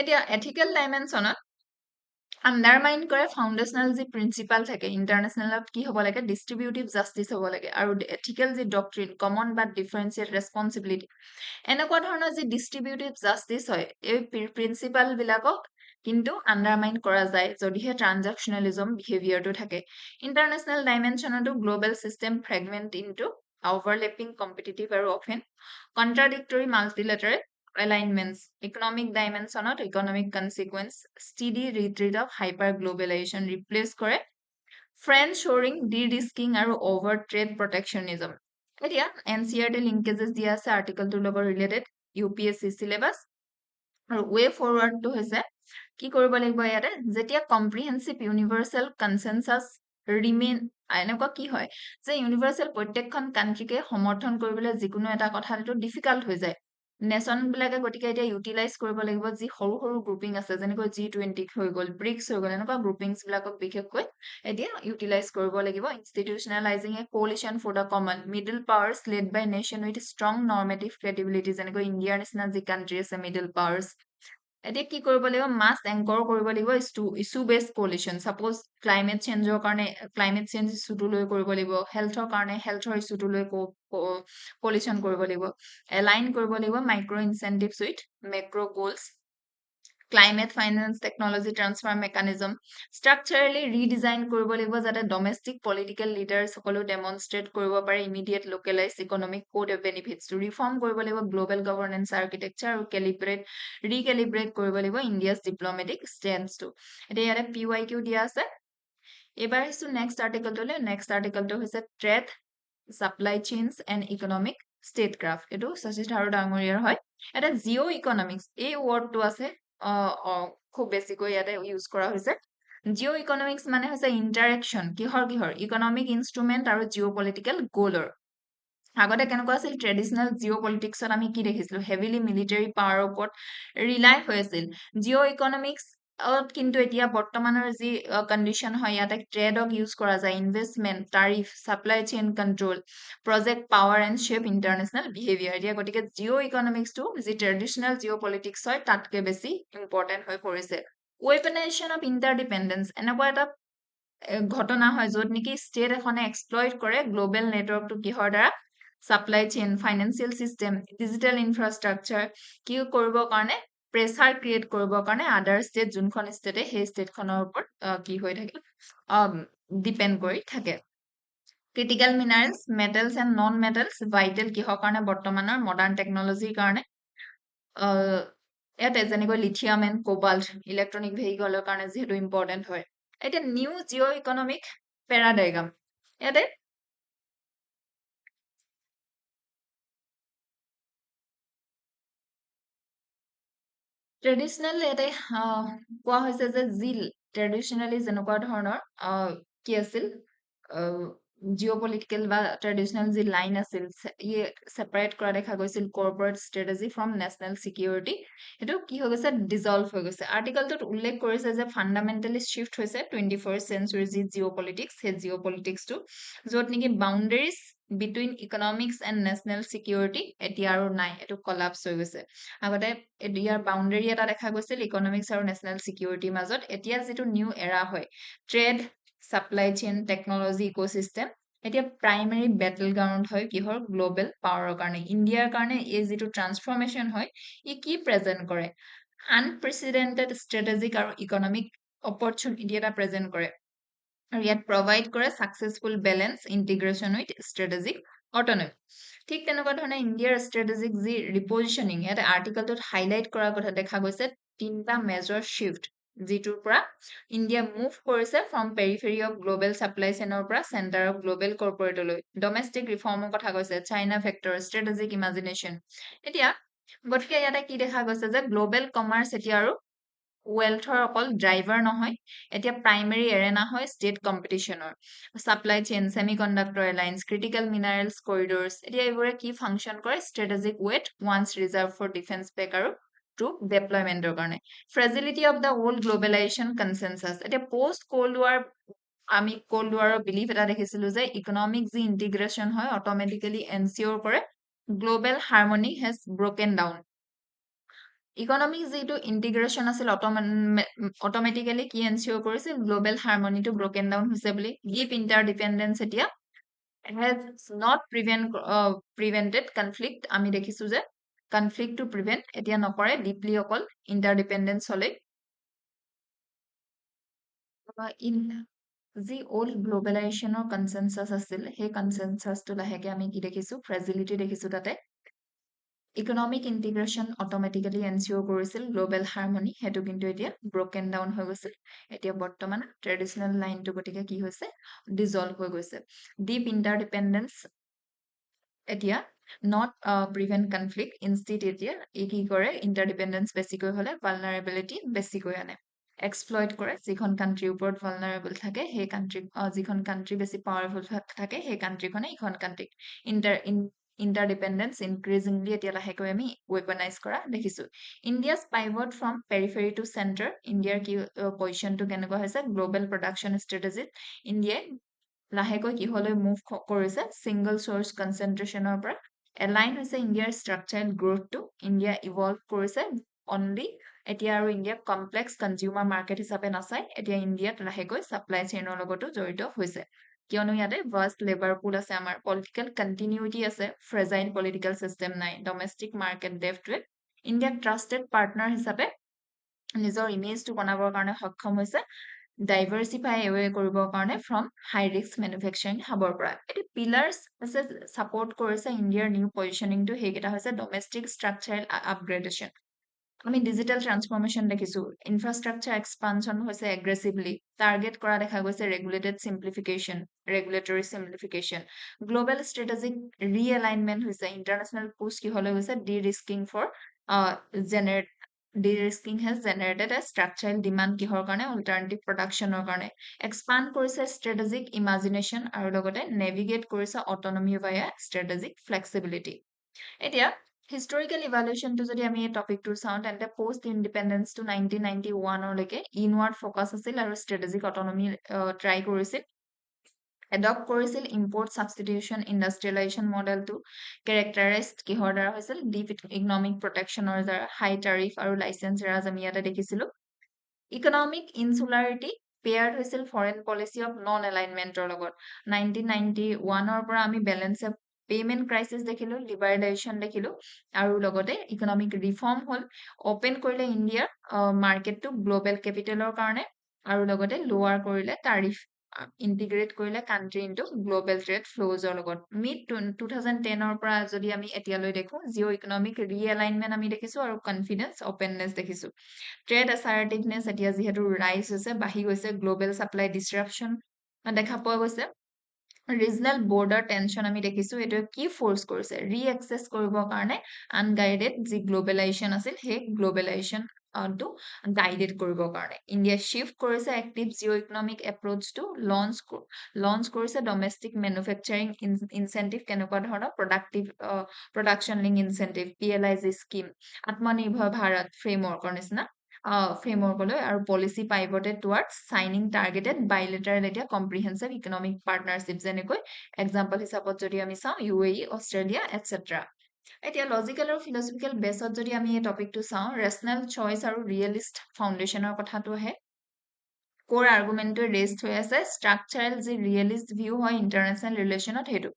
এতিয়া এথিকেল ডাইমেনশ্যনত আণ্ডাৰমাইন কৰে ফাউণ্ডেশ্যনেল যি প্ৰিন্সিপাল থাকে ইণ্টাৰনেশ্যনেলত কি হ'ব লাগে ডিষ্ট্ৰিবিউটিভ জাষ্টিচ হ'ব লাগে আৰু এথিকেল যি ডক্ট্ৰিন কমন বাট ডিফাৰেঞ্চিয়েট ৰেছপনচিবিলিটি এনেকুৱা ধৰণৰ যি ডিষ্ট্ৰিবিউটিভ জাষ্টিচ হয় এই প্ৰিন্সিপাল বিলাকক কিন্তু আণ্ডাৰমাইন কৰা যায় যদিহে ট্ৰানজেকশ্যনেলিজম বিহেভিয়াৰটো থাকে ইণ্টাৰনেশ্যনেল ডাইমেনশ্যনতো global system fragment into overlapping competitive আৰু often contradictory multilateral alignments economic dimensionত economic consequence steady retreat of hyper globalization replace কৰে friend shoring de-risking আৰু over trade protectionism এতিয়া NCERT linkages দিয়া আছে আৰ্টিকলটোৰ লগত ৰিলেটেড UPSC syllabus আৰু way forward টো হৈছে কি কৰিব লাগিব ইয়াতে যেতিয়া কম্প্ৰিহেনসিভ ইউনিভাৰ্সেল কনসেনসাস ৰিমেইন এনেকুৱা কি হয় যে ইউনিভাৰ্সেল প্ৰত্যেকখন কান্ট্ৰিকে সমৰ্থন কৰিবলৈ যিকোনো এটা কথা এইটো ডিফিকাল্ট হৈ যায় নেশ্যন বিলাকে গতিকে এতিয়া ইউটিলাইজ কৰিব লাগিব যি সৰু সৰু গ্ৰুপিং আছে যেনেকৈ G20 হৈ গ'ল ব্ৰিক্স হৈ গ'ল এনেকুৱা গ্ৰুপিংছ বিলাকক বিশেষকৈ এতিয়া ইউটিলাইজ কৰিব লাগিব institutionalising a coalition for the common middle powers led by nation with strong normative credibility যেনেকৈ ইণ্ডিয়াৰ নিচিনা যি কাণ্ট্ৰি আছে মিডল পাৱাৰ্ছ এতিয়া কি কৰিব লাগিব মাষ্ট এংকৰ কৰিব লাগিব ইছ্যু বেছ কোলিশন সাপোজ ক্লাইমেট চেঞ্জৰ কাৰণে ক্লাইমেট চেঞ্জ ইছ্যুটো লৈ কৰিব লাগিব হেল্থৰ কাৰণে হেল্থৰ ইছ্যুটো লৈ কোলিশন কৰিব লাগিব এলাইন কৰিব লাগিব micro incentives with macro goals climate finance technology transfer mechanism structurally redesign কৰিব লাগিব যাতে ডমেষ্টিক পলিটিকেল লিডাৰ্ছ সকলো ডেমনষ্ট্ৰেট কৰিব পাৰে immediate localise economic code benefits reform কৰিব লাগিব গ্ল'বেল গভৰ্নেন্স আৰ্কিটেকচাৰ আৰু ৰিকেলিব্ৰেট কৰিব লাগিব ইণ্ডিয়াছ ডিপ্ল'মেটিক ষ্টেন্সটো এতিয়া ইয়াতে PYQ দিয়া আছে এবাৰ আহিছো নেক্সট আৰ্টিকলটোলৈ নেক্সট আৰ্টিকলটো হৈছে trade supply chains and economic state craft এইটো শশী থাৰুৰ ডাঙৰীয়াৰ হয় এটা জিঅ' ইকনমিক্স এই ৱৰ্ডটো আছে খুব বেছিকৈ ইয়াতে ইউজ কৰা হৈছে জিঅ' ইকনমিক্স মানে হৈছে ইণ্টাৰেকশ্যন কিহৰ ইকনমিক ইনষ্ট্ৰুমেণ্ট আৰু জিঅ' পলিটিকেল গ'লৰ আগতে কেনেকুৱা আছিল ট্ৰেডিশ্যনেল জিঅ' পলিটিক্সত আমি কি দেখিছিলো হেভিলি মিলিটাৰী পাৱাৰৰ ওপৰত ৰিলাই হৈ আছিল জিঅ' ইকনমিক্স কিন্তু এতিয়া বৰ্তমানৰ যি কণ্ডিশ্যন হয় ইয়াতে ট্ৰেডক ইউজ কৰা যায় investment tariff supply chain control project power and shape international behaviour এতিয়া গতিকে জিঅ' ইকনমিক্সটো যি ট্ৰেডিশ্যনেল জিঅ' পলিটিক্স হয় তাতকে বেছি ইম্পৰ্টেণ্ট হৈ পৰিছে ৱেপনাইজেশ্যন অফ ইণ্টাৰডিপেণ্ডেঞ্চ এনেকুৱা এটা ঘটনা হয় য'ত নেকি ষ্টেট এখনে এক্সপ্লইট কৰে গ্ল'বেল নেটৱৰ্কটো কিহৰ দ্বাৰা supply chain financial system digital infrastructure কি কৰিবৰ কাৰণে প্ৰেছাৰ ক্ৰিয়েট কৰিবৰ কাৰণে আদাৰ ষ্টেট যোনখন ষ্টেটে সেই ষ্টেটখনৰ ওপৰত কি হৈ থাকে ডিপেণ্ড কৰি থাকে critical minerals metals and non metals vital কিহৰ কাৰণে বৰ্তমানৰ মডাৰ্ণ টেকনলজিৰ কাৰণে ইয়াতে যেনেকৈ লিথিয়াম এণ্ড কোবাল্ট ইলেক্ট্ৰনিক ভেহিকলৰ কাৰণে যিহেতু ইম্পৰ্টেণ্ট হয় এতিয়া নিউ জিঅ' ইকনমিক পেৰাডাইগ্ৰাম ইয়াতে ট্ৰেডিশ্যনেল ইয়াতে কোৱা হৈছে যে জিল ট্ৰেডিশ্যনেলি যেনেকুৱা ধৰণৰ কি আছিল জিঅ' পলিটিকেল বা ট্ৰেডিশ্যনেল যি লাইন আছিল ইয়ে ছেপাৰেট কৰা দেখা গৈছিল corporate strategy from national security সেইটো কি হৈ গৈছে ডিজলভ হৈ গৈছে আৰ্টিকলটোত উল্লেখ কৰিছে যে ফাণ্ডামেণ্টেলি শ্বিফ্ট হৈছে 21st চেঞ্চুৰী যি জিঅ' পলিটিক্স সেই জিঅ' পলিটিক্সটো য'ত নেকি boundaries between economics and national security এতিয়া আৰু নাই এইটো কলাপছ হৈ গৈছে আগতে ইয়াৰ বাউণ্ডেৰী এটা দেখা গৈছিল ইকনমিক্স আৰু নেশ্যনেল ছিকিউৰিটিৰ মাজত এতিয়া যিটো নিউ এৰা হয় trade supply chain technology ecosystem এতিয়া প্ৰাইমেৰী বেটেল গ্ৰাউণ্ড হয় কিহৰ গ্ল'বেল পাৱাৰৰ কাৰণে ইণ্ডিয়াৰ কাৰণে এই যিটো ট্ৰান্সফৰ্মেশ্যন হয় ই কি প্ৰেজেণ্ট কৰে আনপ্ৰেচিডেণ্টেড ষ্ট্ৰেটেজিক আৰু ইকনমিক অপৰচুনিটি এটা প্ৰেজেণ্ট কৰে আৰু ইয়াত প্ৰভাইড কৰে successful balance integration with strategic autonomy ঠিক তেনেকুৱা ধৰণে ইণ্ডিয়াৰ ষ্ট্ৰেটেজিক যি ৰিপজিশ্যনিং ইয়াতে আৰ্টিকলটোত হাইলাইট কৰাৰ কথা দেখা গৈছে তিনিটা মেজৰ শ্বিফ্ট যিটোৰ পৰা ইণ্ডিয়া মুভ কৰিছে ফ্ৰম পেৰিফেৰী অফ গ্ল'বেল ছাপ্লাই চেইনৰ পৰা চেণ্টাৰ অফ গ্ল'বেল কৰ্পৰেটলৈ ডমেষ্টিক ৰিফৰ্মৰ কথা কৈছে চাইনা ফেক্টৰ ষ্ট্ৰেটেজিক ইমাজিনেশ্যন এতিয়া গতিকে ইয়াতে কি দেখা গৈছে যে গ্ল'বেল কমাৰ্চ এতিয়া আৰু ৱেলথৰ অকল ড্ৰাইভাৰ নহয়, এতিয়া প্ৰাইমেৰী এৰেনা হয় ষ্টেট কম্পিটিশ্যনৰ। Supply chain, semiconductor alliance, critical minerals corridors, এতিয়া এইবোৰে কি ফাংচন কৰে? Strategic weight, once reserve for defence pact আৰু ট্ৰুপ ডেপ্লয়মেণ্টৰ কাৰণে। Fragility of the old globalisation consensus, এতিয়া পষ্ট কল্ড ৱাৰ আমি কল্ড ৱাৰৰ বিলিফ এটা দেখিছিলো যে ইকনমিক যি ইণ্টিগ্ৰেশ্যন হয় অট'মেটিকেলি এনচিয়ৰ কৰে global harmony has broken down. Economic যিটো ইণ্টিগ্ৰেশ্যন আছিল অট'মেটিকেলি কি এনচিয়ৰ কৰিছিল? গ্ল'বেল হাৰমনিটো ব্ৰকেন ডাউন হৈছে বুলি। ডিপ ইণ্টাৰডিপেণ্ডেঞ্চ এতিয়া হেজ নট প্ৰিভেণ্টেড কনফ্লিক্ট, আমি দেখিছো যে কনফ্লিক্ট টু প্ৰিভেণ্ট এতিয়া নকৰে, ডিপলি অকল ইণ্টাৰডিপেণ্ডেঞ্চ হ'লে। যি অল্ড গ্ল'বেলাইজেশ্যনৰ কনচেনচাছ আছিল সেই কনচেনচাছটো লাহেকে আমি কি দেখিছো? ফ্ৰেজিলিটি দেখিছো তাতে। ইকনমিক ইণ্টিগ্ৰেশ্যন অট'মেটিকেলি এনচিয়ৰ কৰিছিল গ্ল'বেল হাৰমনি, সেইটো কিন্তু এতিয়া ব্ৰকেন ডাউন হৈ গৈছিল। এতিয়া বৰ্তমান ট্ৰেডিশ্যনেল লাইনটো গতিকে কি হৈছে? ডিজল্ভ হৈ গৈছে। ডিপ ইণ্টাৰডিপেণ্ডেঞ্চ এতিয়া নট প্ৰিভেণ্ট কনফ্লিক্ট, ইনষ্টিড এতিয়া ই কি কৰে? ইণ্টাৰডিপেণ্ডেঞ্চ বেছিকৈ হ'লে ভালনাৰেবিলিটি বেছিকৈ আনে। এক্সপ্লইট কৰে, যিখন কাণ্ট্ৰিৰ ওপৰত ভালনাৰেবল থাকে সেই কাণ্ট্ৰি, যিখন কাণ্ট্ৰি বেছি পাৱাৰফুল থাকে সেই কাণ্ট্ৰিখনে ইখন কাণ্ট্ৰিক ইণ্টাৰডিপেণ্ডেঞ্চ ইনক্ৰিজিংলি এতিয়া লাহেকৈ আমি ৱেপনাইজ কৰা দেখিছো। India's pivot from periphery to centre, ইণ্ডিয়াৰ কি পজিশ্যনটো কেনেকুৱা হৈছে? গ্ল'বেল প্ৰডাকশ্যন ষ্ট্ৰেটেজিত ইণ্ডিয়াই লাহেকৈ কিহলৈ মুভ কৰিছে? ছিংগল চ'ৰ্চ কনচেন্ট্ৰেশ্যনৰ পৰা এলাইন হৈছে ইণ্ডিয়াৰ ষ্ট্ৰাকচাৰেল গ্ৰথটো। ইণ্ডিয়া ইভল্ভ কৰিছে অনলি এতিয়া আৰু ইণ্ডিয়াক কমপ্লেক্স কনজিউমাৰ মাৰ্কেট হিচাপে নাচায়, এতিয়া ইণ্ডিয়াত লাহেকৈ ছাপ্লাই চেইনৰ লগতো জড়িত হৈছে। কিয়নো ইয়াতে ভাষ্ট লেবাৰ পুল আছে, আমাৰ পলিটিকেল কণ্টিনিউটি আছে, ফ্ৰেজাইল পলিটিকেল চিষ্টেম নাই, ডমেষ্টিক মাৰ্কেট ডেফটোৱে ইণ্ডিয়াক ট্ৰাষ্টেড পাৰ্টনাৰ হিচাপে নিজৰ ইমেজটো বনাবৰ কাৰণে সক্ষম হৈছে, ডাইভাৰ্চিফাই এৱে কৰিবৰ কাৰণে ফ্ৰম হাই ৰিস্ক মেনুফেকচাৰিং হাবৰ পৰা। এতিয়া পিলাৰ্ছ আছে ছাপৰ্ট কৰিছে ইণ্ডিয়াৰ নিউ পজিশ্যনিংটো, সেইকেইটা হৈছে ডমেষ্টিক ষ্ট্ৰাকচাৰেল আপগ্ৰেডেশ্যন। আমি ডিজিটেল ট্ৰান্সফৰ্মেশ্যন দেখিছো, ইনফ্ৰাষ্ট্ৰাকচাৰ এক্সপানশ্যন হৈছে এগ্ৰেছিভলি, টাৰ্গেট কৰা দেখা গৈছে regulatory simplification, global strategic realignment হৈছে, ইণ্টাৰনেশ্যনেল পুছ কিহলৈ হৈছে? De-risking has generated a structural demand কিহৰ কাৰণে? অল্টাৰনেটিভ প্ৰডাকশ্যনৰ কাৰণে। এক্সপাণ্ড কৰিছে ষ্ট্ৰেটেজিক ইমাজিনেশ্যন আৰু লগতে নেভিগেট কৰিছে অটনমি ভায়া ষ্ট্ৰেটেজিক ফ্লেক্সিবিলিটি। এতিয়া হিষ্টৰিকেল ইভালুৱেশ্যনটো যদি আমি এই টপিকটো চাওঁ তেন্তে পষ্ট ইণ্ডিপেণ্ডেঞ্চটো 1991লৈকে ইনৱাৰ্ড ফ'কাছ আছিল আৰু ষ্ট্ৰেটেজিক অটনমি ট্ৰাই কৰিছিল, এডপ্ট কৰিছিল ইম্পৰ্ট ছাবষ্টিটিউশ্যন ইণ্ডাষ্ট্ৰিয়েলাইজেশ্যন মডেলটো, কেৰেক্টাৰাইজড কিহৰ দ্বাৰা হৈছিল? ডিপ ইকনমিক প্ৰটেকশ্যনৰ দ্বাৰা, হাই টাৰিফ আৰু লাইচেঞ্চ ৰাজ আমি ইয়াতে দেখিছিলো। ইকনমিক ইনচুলাৰিটি পেয়াৰ্ড হৈছিল ফৰেন পলিচি অফ নন এলাইনমেণ্টৰ লগত। 1991ৰ পৰা আমি বেলেঞ্চ পেমেণ্ট ক্ৰাইচিছ দেখিলো, লিবাৰেলাইজেশ্যন দেখিলো আৰু লগতে ইকনমিক ৰিফৰ্ম হ'ল, অপেন কৰিলে ইণ্ডিয়াৰ মাৰ্কেটটো গ্ল'বেল কেপিটেলৰ কাৰণে আৰু লগতে লোৱাৰ কৰিলে টাৰিফ, ইণ্টিগ্ৰেট কৰিলে কাণ্ট্ৰি ইনটু গ্ল'বেল ট্ৰেড ফ্ল'জৰ লগত। মিড 2010ৰ পৰা যদি আমি এতিয়ালৈ দেখো, জিঅ' ইকনমিক ৰিএলাইনমেণ্ট আমি দেখিছো আৰু কনফিডেন্স অপেননেছ দেখিছো। ট্ৰেড এছাৰ্টিভনেছ এতিয়া যিহেতু ৰাইজ হৈছে, বাঢ়ি গৈছে, গ্ল'বেল ছাপ্লাই ডিছৰাপশ্যন দেখা পোৱা গৈছে, ৰিজনেল বৰ্ডাৰ টেনশ্যন আমি দেখিছো, এইটোৱে কি ফ'ৰ্চ কৰিছে? ৰি-এক্সেছ কৰিবৰ কাৰণে আনগাইডেড যি গ্ল'বেলাইজেশ্যন আছিল সেই গ্ল'বেলাইজেশ্যনটো গাইডেড কৰিবৰ কাৰণে ইণ্ডিয়া শ্বিফ্ট কৰিছে এক্টিভ জিঅ' ইকনমিক এপ্ৰ'চটো, লঞ্চ কৰিছে ডমেষ্টিক মেনুফেকচাৰিং ইনচেণ্টিভ, কেনেকুৱা ধৰণৰ? Production link incentive, PLIG scheme, আত্মনিৰ্ভৰ ভাৰত ফ্ৰেমৱৰ্কৰ নিচিনা ফ্ৰেমৱৰ্কলৈ, আৰু পলিচি পাইভটেড টুৱাৰ্ডছ চাইনিং টাৰ্গেটেড বাইলেটাৰেল এতিয়া কম্প্ৰিহেনচিভ ইকনমিক পাৰ্টনাৰশ্বিপ, যেনেকৈ এক্সাম্পল হিচাপত যদি আমি চাওঁ UAE, অষ্ট্ৰেলিয়া এটচেট্ৰা। এতিয়া লজিকেল আৰু ফিলচফিকেল বেছত যদি আমি এই টপিকটো চাওঁ, ৰেচনেল চইচ আৰু ৰিয়েলিষ্ট ফাউণ্ডেশ্যনৰ কথাটো আহে। কোৰ আৰ্গুমেণ্টটোৱে ৰেষ্ট হৈ আছে ষ্ট্ৰাকচাৰেল যি ৰিয়েলিষ্ট ভিউ হয় ইণ্টাৰনেশ্যনেল ৰিলেশ্যনত, সেইটো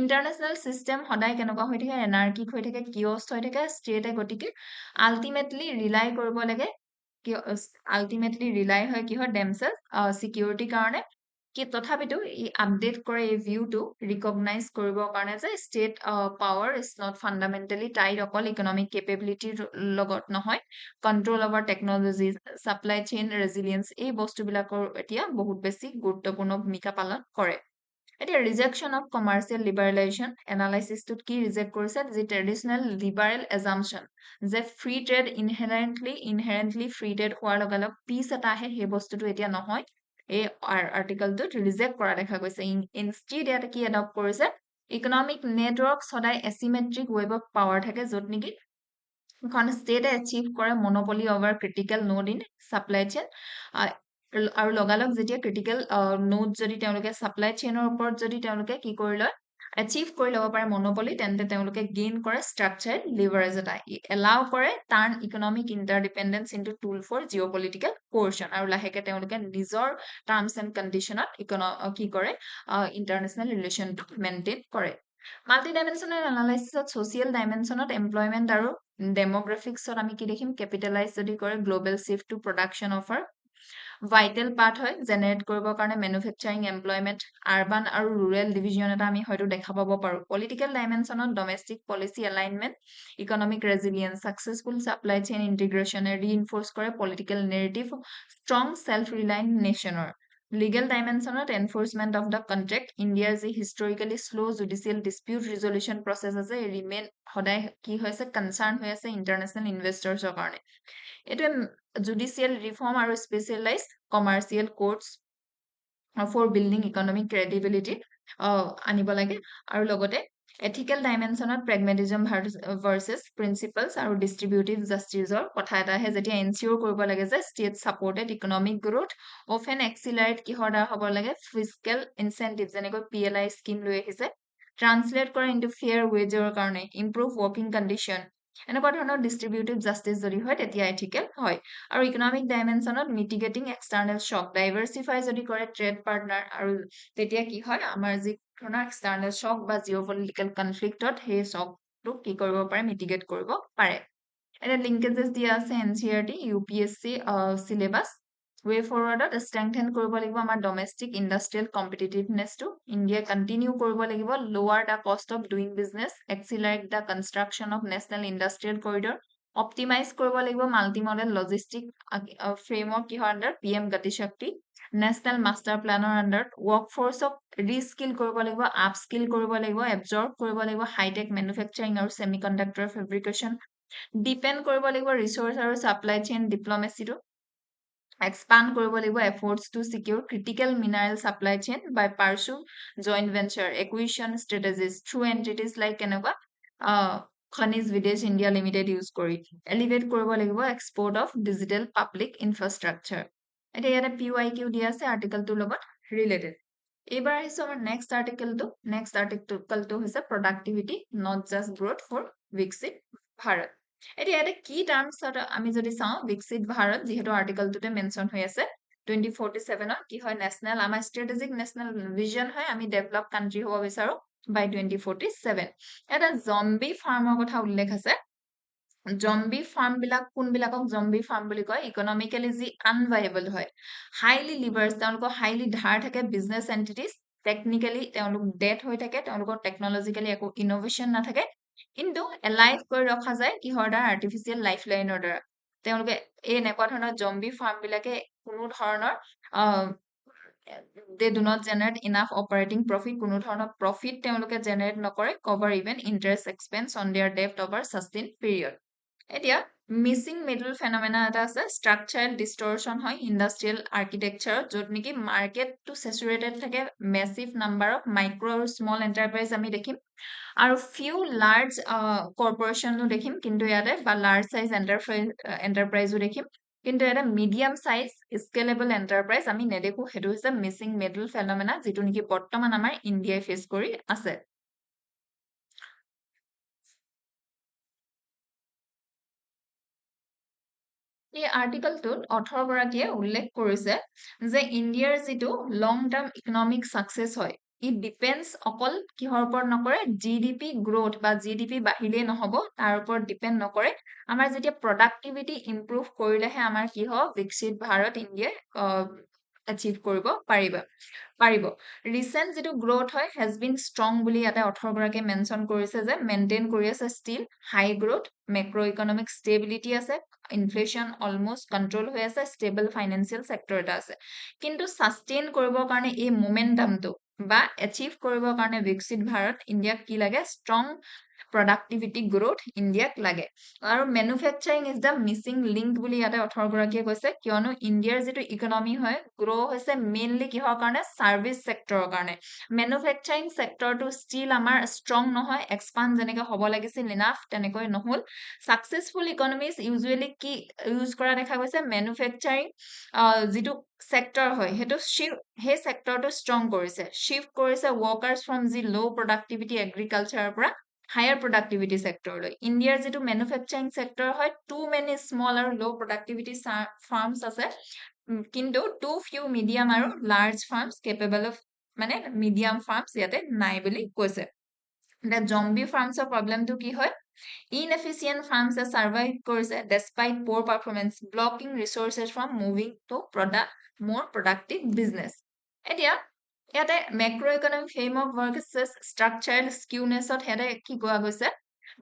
ইণ্টাৰনেশ্যনেল চিষ্টেম সদায় কেনেকুৱা হৈ থাকে? এনাৰ্কিক হৈ থাকে, কিয়ষ্ট হৈ থাকে, ষ্টেটে গতিকে আল্টিমেটলি ৰিলাই কৰিব লাগে, আল্টিমেটলি ৰিলাই হয় কিহৰ? ডেমছেল্ফ চিকিউৰিটিৰ কাৰণে, কি তথাপিতো ই আপডেট কৰে এই ভিউটো ৰিকগনাইজ কৰিবৰ কাৰণে যে state power is not fundamentally tied অকল ইকনমিক কেপেবিলিটিৰ লগত নহয়, control over technology, supply chain resilience, এই বস্তুবিলাকৰ এতিয়া বহুত বেছি গুৰুত্বপূৰ্ণ ভূমিকা পালন কৰে। এতিয়া ৰিজেকশ্যন অফ কমাৰ্চিয়েল লিবাৰেলাইজেশ্যন এনালাইচিছটোত কি ৰিজেক্ট কৰিছে যি ট্ৰেডিশ্যনেল লিবাৰেল এজাম্পশ্যন যে ফ্ৰী ট্ৰেড ইনহেৰেণ্টলি ফ্ৰী ট্ৰেড হোৱাৰ লগে লগে পিছ এটা আহে সেই বস্তুটো এতিয়া নহয় এই আৰ্টিকলটোত ৰিজেক্ট কৰা দেখা গৈছে ইনষ্টিড ইয়াতে কি এডপ্ট কৰিছে ইকনমিক নেটৱৰ্ক সদায় এচিমেট্ৰিক ৱেব অফ পাৱাৰ থাকে য'ত নেকি এখন ষ্টেটে এচিভ কৰে monopoly over critical node in supply chain আৰু লগালগ যেতিয়া ক্ৰিটিকেল নোড যদি তেওঁলোকে ছাপ্লাই চেইনৰ ওপৰত যদি তেওঁলোকে কি কৰি লয় এচিভ কৰি ল'ব পাৰে মনোপলি তেন্তে তেওঁলোকে গেইন কৰে ষ্ট্ৰাকচাৰ লিভাৰেজ এটা এলাউ কৰে turn economic interdependence into tool for geopolitical coercion আৰু লাহেকে তেওঁলোকে নিজৰ টাৰ্মছ এণ্ড কণ্ডিশ্যনত কি কৰে ইণ্টাৰনেশ্যনেল ৰিলেশ্যনটো মেইনটেইন কৰে মাল্টি ডাইমেনশ্যনেল এনালাইচিছত ছ'চিয়েল ডাইমেনশ্যনত এমপ্লয়মেণ্ট আৰু ডেম'গ্ৰাফিক্সত আমি কি দেখিম কেপিটেলাইজ যদি কৰে global shift to production offer vital part হয় জেনেৰেট কৰিবৰ কাৰণে মেনুফেকচাৰিং এমপ্লয়মেণ্ট আৰবান আৰু ৰুৰেল ডিভিজন এটা আমি হয়তো দেখা পাব পাৰোঁ পলিটিকেল ডাইমেনশ্যনত domestic policy alignment economic resilience successful supply chain ইণ্টিগ্ৰেশ্যনে ৰিইনফৰ্চ কৰে political narrative strong self reliant নেশ্যনৰ লিগেল ডাইমেনশ্যনত এনফৰ্চমেণ্ট অফ দ্য কণ্ট্ৰেক্ট ইণ্ডিয়াৰ যি historically slow' judicial dispute resolution process আছে ৰিমেইন সদায় কি হৈছে কনচাৰ্ণ হৈ আছে ইণ্টাৰনেশ্যনেল ইনভেষ্টৰ্ছৰ কাৰণে এইটোৱে জুডিচিয়েল ৰিফৰ্ম আৰু specialise commercial courts for building economic credibility আনিব লাগে আৰু লগতে এথিকেল ডাইমেনশ্যনত প্ৰেগমেটিজম ভাৰ্চেছ প্ৰিন্সিপালছ আৰু ডিষ্ট্ৰিবিউটিভ জাষ্টিছৰ কথা এটা আহে যেতিয়া এনচিঅ'ৰ কৰিব লাগে যে state supported economic growth of N accelerate কিহৰ দ্বাৰা হ'ব লাগে ফিজিকেল ইনচেণ্টিভ যেনেকৈ PLI স্কিম লৈ আহিছে ট্ৰান্সলেট কৰে ইনটু ফেয়াৰ ৱেজৰ কাৰণে ইম্প্ৰুভ ৱৰ্কিং কণ্ডিশ্যন এনেকুৱা ধৰণৰ ডিষ্ট্ৰিবিউটিভ জাষ্টিছ যদি হয় তেতিয়া এথিকেল হয় আৰু ইকনমিক ডাইমেনশ্যনত মিটিগেটিং এক্সটাৰ্নেল শ্বক ডাইভাৰ্চিফাই যদি কৰে ট্ৰেড পাৰ্টনাৰ আৰু তেতিয়া কি হয় আমাৰ যি ধৰণৰ এক্সটাৰ্নেল শ্বক বা জিঅ' পলিটিকেল কনফ্লিক্টত সেই শ্বকটো কি কৰিব পাৰে মিটিগেট কৰিব পাৰে এতিয়া লিংকেজেছ দিয়া আছে NCERT UPSC চিলেবাছ ৱে ফৰৱাৰ্ডত ষ্ট্ৰেংথেন কৰিব লাগিব আমাৰ ডমেষ্টিক ইণ্ডাষ্ট্ৰিয়েল কম্পিটিটিভনেছটো ইণ্ডিয়াই কণ্টিনিউ কৰিব লাগিব লোৱাৰ the cost of doing business accelerate the construction of national industrial corridor optimise কৰিব লাগিব মাল্টি মডেল লজিষ্টিক ফ্ৰেমৱৰ্ক কিহৰ আণ্ডাৰ PM গতি শক্তি নেশ্যনেল মাষ্টাৰ প্লেনৰ আণ্ডাৰত ৱৰ্ক ফ'ৰ্চক ৰিস্কিল কৰিব লাগিব আপস্কিল কৰিব লাগিব এবজৰ্ব কৰিব লাগিব হাইটেক মেনুফেকচাৰিং আৰু ছেমি কণ্ডাক্টৰ ফেব্ৰিকেশ্যন ডিপেণ্ড কৰিব লাগিব ৰিচোৰ্চ আৰু ছাপ্লাই চেইন ডিপ্ল'মেচিটো expand কৰিব লাগিব efforts to secure critical mineral supply chain by pursue joint venture acquisition strategies through entities like কেনেকুৱা খনিজ বিদেশ ইণ্ডিয়া লিমিটেড ইউজ কৰি এলিভেট কৰিব লাগিব export of digital public infrastructure এতিয়া ইয়াতে PYQ দিয়া আছে আৰ্টিকেলটোৰ লগত ৰিলেটেড এইবাৰ আহিছো আমাৰ নেক্সট আৰ্টিকেলটো হৈছে productivity not just growth for বিকশিত ভাৰত এতিয়া ইয়াতে কি টাৰ্মছ আমি যদি চাওঁ বিকশিত ভাৰত যিহেতু আৰ্টিকেলটোতে মেনশ্যন হৈ আছে 2047 কি হয় নেশ্যনেল আমাৰ ষ্ট্ৰেটেজিক নেশ্যনেল ভিজন হয় আমি ডেভেলপ কাণ্ট্ৰি হ'ব বিচাৰো বাই 2047 এটা জম্বি ফাৰ্মৰ কথা উল্লেখ আছে জম্বি ফাৰ্ম বিলাক কোনবিলাকক জম্বি ফাৰ্ম বুলি কয় ইকনমিকেলি যি আনভাইবল হয় হাইলি লিভাৰ্ছ তেওঁলোকৰ হাইলি ধাৰ থাকে বিজনেছ এণ্টিটিজ টেকনিকেলি তেওঁলোক ডেড হৈ থাকে তেওঁলোকৰ টেকনলজিকেলি একো ইন'ভেশ্যন নাথাকে কিন্তু এলাইভ কৰি ৰখা যায় কিহৰ দ্বাৰা আৰ্টিফিচিয়েল লাইফ লাইনৰ দ্বাৰা তেওঁলোকে এই এনেকুৱা ধৰণৰ জম্বি ফাৰ্ম বিলাকে কোনো ধৰণৰ they do not generate enough operating profit কোনো ধৰণৰ প্ৰফিট তেওঁলোকে জেনাৰেট নকৰে cover even interest expense on their debt over sustained period এতিয়া মিছিং মিডল ফেনমেনা এটা আছে ষ্ট্ৰাকচাৰেল ডিষ্টৰশ্যন হয় ইণ্ডাষ্ট্ৰিয়েল আৰ্কিটেকচাৰত য'ত নেকি মাৰ্কেটটো চেচুৰেটেড থাকে মেচিভ নাম্বাৰ অফ মাইক্ৰ' আৰু স্মল এণ্টাৰপ্ৰাইজ আমি দেখিম আৰু ফিউ লাৰ্জ কৰ্পৰেশ্যনো দেখিম কিন্তু ইয়াতে বা লাৰ্জ চাইজ এণ্টাৰপ্ৰাইজো দেখিম কিন্তু এটা মিডিয়াম চাইজ স্কেলেবল এণ্টাৰপ্ৰাইজ আমি নেদেখো সেইটো হৈছে মিছিং মিডল ফেনমেনা যিটো নেকি বৰ্তমান আমাৰ ইণ্ডিয়াই ফেচ কৰি আছে এই আৰ্টিকেলটোত অথৰগৰাকীয়ে উল্লেখ কৰিছে যে ইণ্ডিয়াৰ যিটো লং টাৰ্ম ইকনমিক ছাকচেছ হয় ইট ডিপেণ্ডছ অকল কিহৰ ওপৰত নকৰে GDP গ্ৰ'থ বা GDP বাঢ়িলেই নহ'ব তাৰ ওপৰত ডিপেণ্ড নকৰে আমাৰ যেতিয়া প্ৰডাক্টিভিটি ইম্প্ৰুভ কৰিলেহে আমাৰ কি হ'ব বিকশিত ভাৰত ইণ্ডিয়াই achieve কৰিব পাৰিব ৰিসেন্ট যেটো গ্ৰোথ হয় has been strong বুলি ইয়াতে 18 গৰাকী মেনশন কৰিছে যে মেইনটেইন কৰি আছে still high growth macro economic stability আছে ইনফ্লেশন অলমোস্ট কন্ট্ৰোল হৈ আছে ষ্টেবল ফাইনান্সিয়াল সেক্টৰ এটা আছে কিন্তু সাস্টেইন কৰিবৰ কাৰণে এই মোমেন্টামটো বা এচিভ কৰিবৰ কাৰণে বিকশিত ভাৰত ইণ্ডিয়াক কি লাগে ষ্ট্ৰং productivity growth ইণ্ডিয়াক লাগে আৰু manufacturing is the missing link বুলি ইয়াতে 18 গৰাকীয়ে কৈছে কিয়নো ইণ্ডিয়াৰ যেটো ইকোনমি হয় গ্ৰো হৈছে মেইনলি কিহৰ কাৰণে সাৰ্ভিস সেক্টৰৰ কাৰণে manufacturing সেক্টৰটো ষ্টিল আমাৰ ষ্ট্ৰং নহয় এক্সপান্ড যেনেকৈ হ'ব লাগিছিল ইনাফ তেনেকৈ নহল সাকসেসফুল ইকোনমিজ ইউজুৱেলি কি ইউজ কৰা দেখা গৈছে manufacturing যেটো সেক্টৰ হয় হেতু হে সেক্টৰটো ষ্ট্ৰং কৰিছে শিফট কৰিছে ওয়াৰ্কাৰ্স ফ্ৰম যি লো প্ৰডাক্টিভিটি এগ্ৰিকালচাৰৰ পৰা higher productivity sector লৈ ইণ্ডিয়াৰ যেটো manufacturing sector হয় too many small আৰু low productivity farms আছে কিন্তু too few medium আৰু large farms capable of মানে medium farms ইয়াতে নাই বুলি কৈছে the zombie farms ৰ problemটো কি হয় inefficient farms survive কৰিছে despite poor performance blocking resources from moving to more productive business এতিয়া ইয়াতে macroeconomic framework versus structural skewness হেতে কি কোৱা গৈছে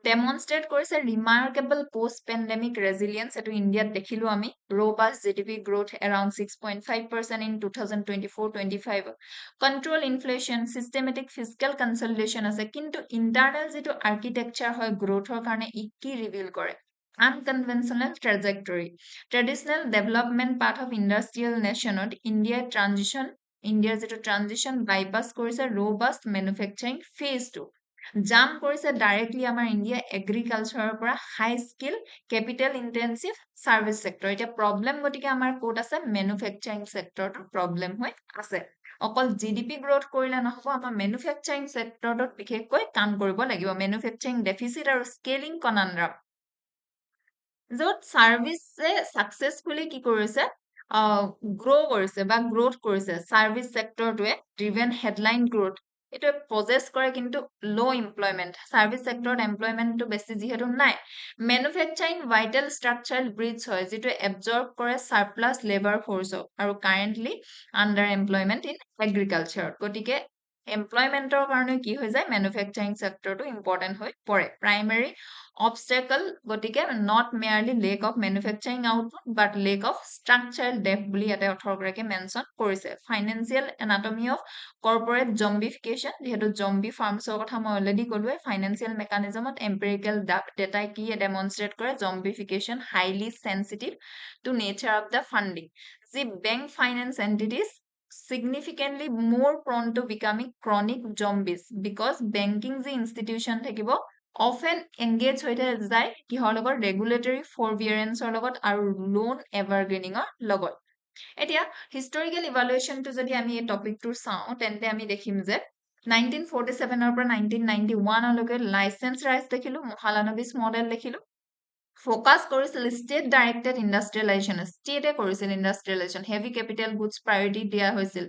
demonstrate কৰিছে remarkable post pandemic resilience এটো ইণ্ডিয়াত দেখিলো আমি robust gdp growth around 6.5% in 2024-25 control inflation systematic fiscal consolidation আছে কিন্তু internal যেটো architecture হয় growthৰ কাৰণে ই কি reveal কৰে unconventional trajectory traditional development path of industrial nationত India's যেটো transition bypass কৰিছে robust manufacturing phase 2 জাম্প কৰিছে ডাইৰেক্টলি আমাৰ ইণ্ডিয়া এগ্ৰিকালচাৰৰ পৰা high skill capital intensive service sector এটা প্ৰবলেম গটিকে আমাৰ কোড আছে ম্যানুফ্যাকচাৰিং সেক্টৰটো প্ৰবলেম হৈ আছে অকল জিডিপি গ্ৰোথ কৰিলে নহব আমাৰ ম্যানুফ্যাকচাৰিং সেক্টৰটোত বিশেষকৈ কাম কৰিব লাগিব ম্যানুফ্যাকচাৰিং ডেফিসিট আৰু স্কেলিং কনন্ড্ৰাম য'ত সাৰ্ভিসে সাকসেসফুলি কি কৰিছে গ্ৰো কৰিছে বা গ্ৰোথ কৰিছে সাৰ্ভিস সেক্টৰটোৱে ড্ৰিভেন হেডলাইন গ্ৰোথ এটা পজেস কৰে কিন্তু লো এমপ্লয়মেন্ট সাৰ্ভিস সেক্টৰত এমপ্লয়মেন্টটো বেছি যেহেতু নাই ম্যানুফ্যাকচাৰিং ভাইটাল স্ট্ৰাকচাৰাল ব্ৰিজ হয় যেটো এবজৰ্ব কৰে সাৰপ্লাস লেবাৰ ফোৰ্সক আৰু কাৰেন্টলি আন্ডাৰ এমপ্লয়মেন্ট ইন এগ্ৰিকালচাৰ গটিকে এমপ্লয়মেন্টৰ কাৰণে কি হৈ যায় ম্যানুফ্যাকচাৰিং সেক্টৰটো ইম্পৰ্টেন্ট হৈ পৰে প্ৰাইমাৰী obstacle গটিকে not merely lack of manufacturing output but lack of structural depth বুলি ইয়াতে 18 গৰাকী মেনশন কৰিছে financial anatomy of corporate zombification যেহেতু zombie farms ৰ কথা মই অলৰেডি ক'লোৱে financial mechanism of empirical data কি demonstrate কৰে zombification highly sensitive to nature of the funding the bank finance entities significantly more prone to becoming chronic zombies because banking the institution থাকিব often engage হৈ যায় কিহৰ লগত regulatory forbearance ৰ লগত আৰু loan evergreening ৰ লগত এতিয়া historical evaluation টো যদি আমি এই টপিকটোৰ চাও তেন্তে আমি দেখিম যে 1947 ৰ পৰা 1991 লৈকে লাইসেন্স ৰাইজ দেখিলো মহালানবিস মডেল দেখিলো ফোকাস কৰিছিল ষ্টেট ডাইৰেক্টেড ইন্ডাষ্ট্ৰিয়েলাইজেশন ষ্টেটে কৰিছিল ইন্ডাষ্ট্ৰিয়েলাইজেশন হেভি ক্যাপিটাল গুডস প্ৰায়োৰিটি দিয়া হৈছিল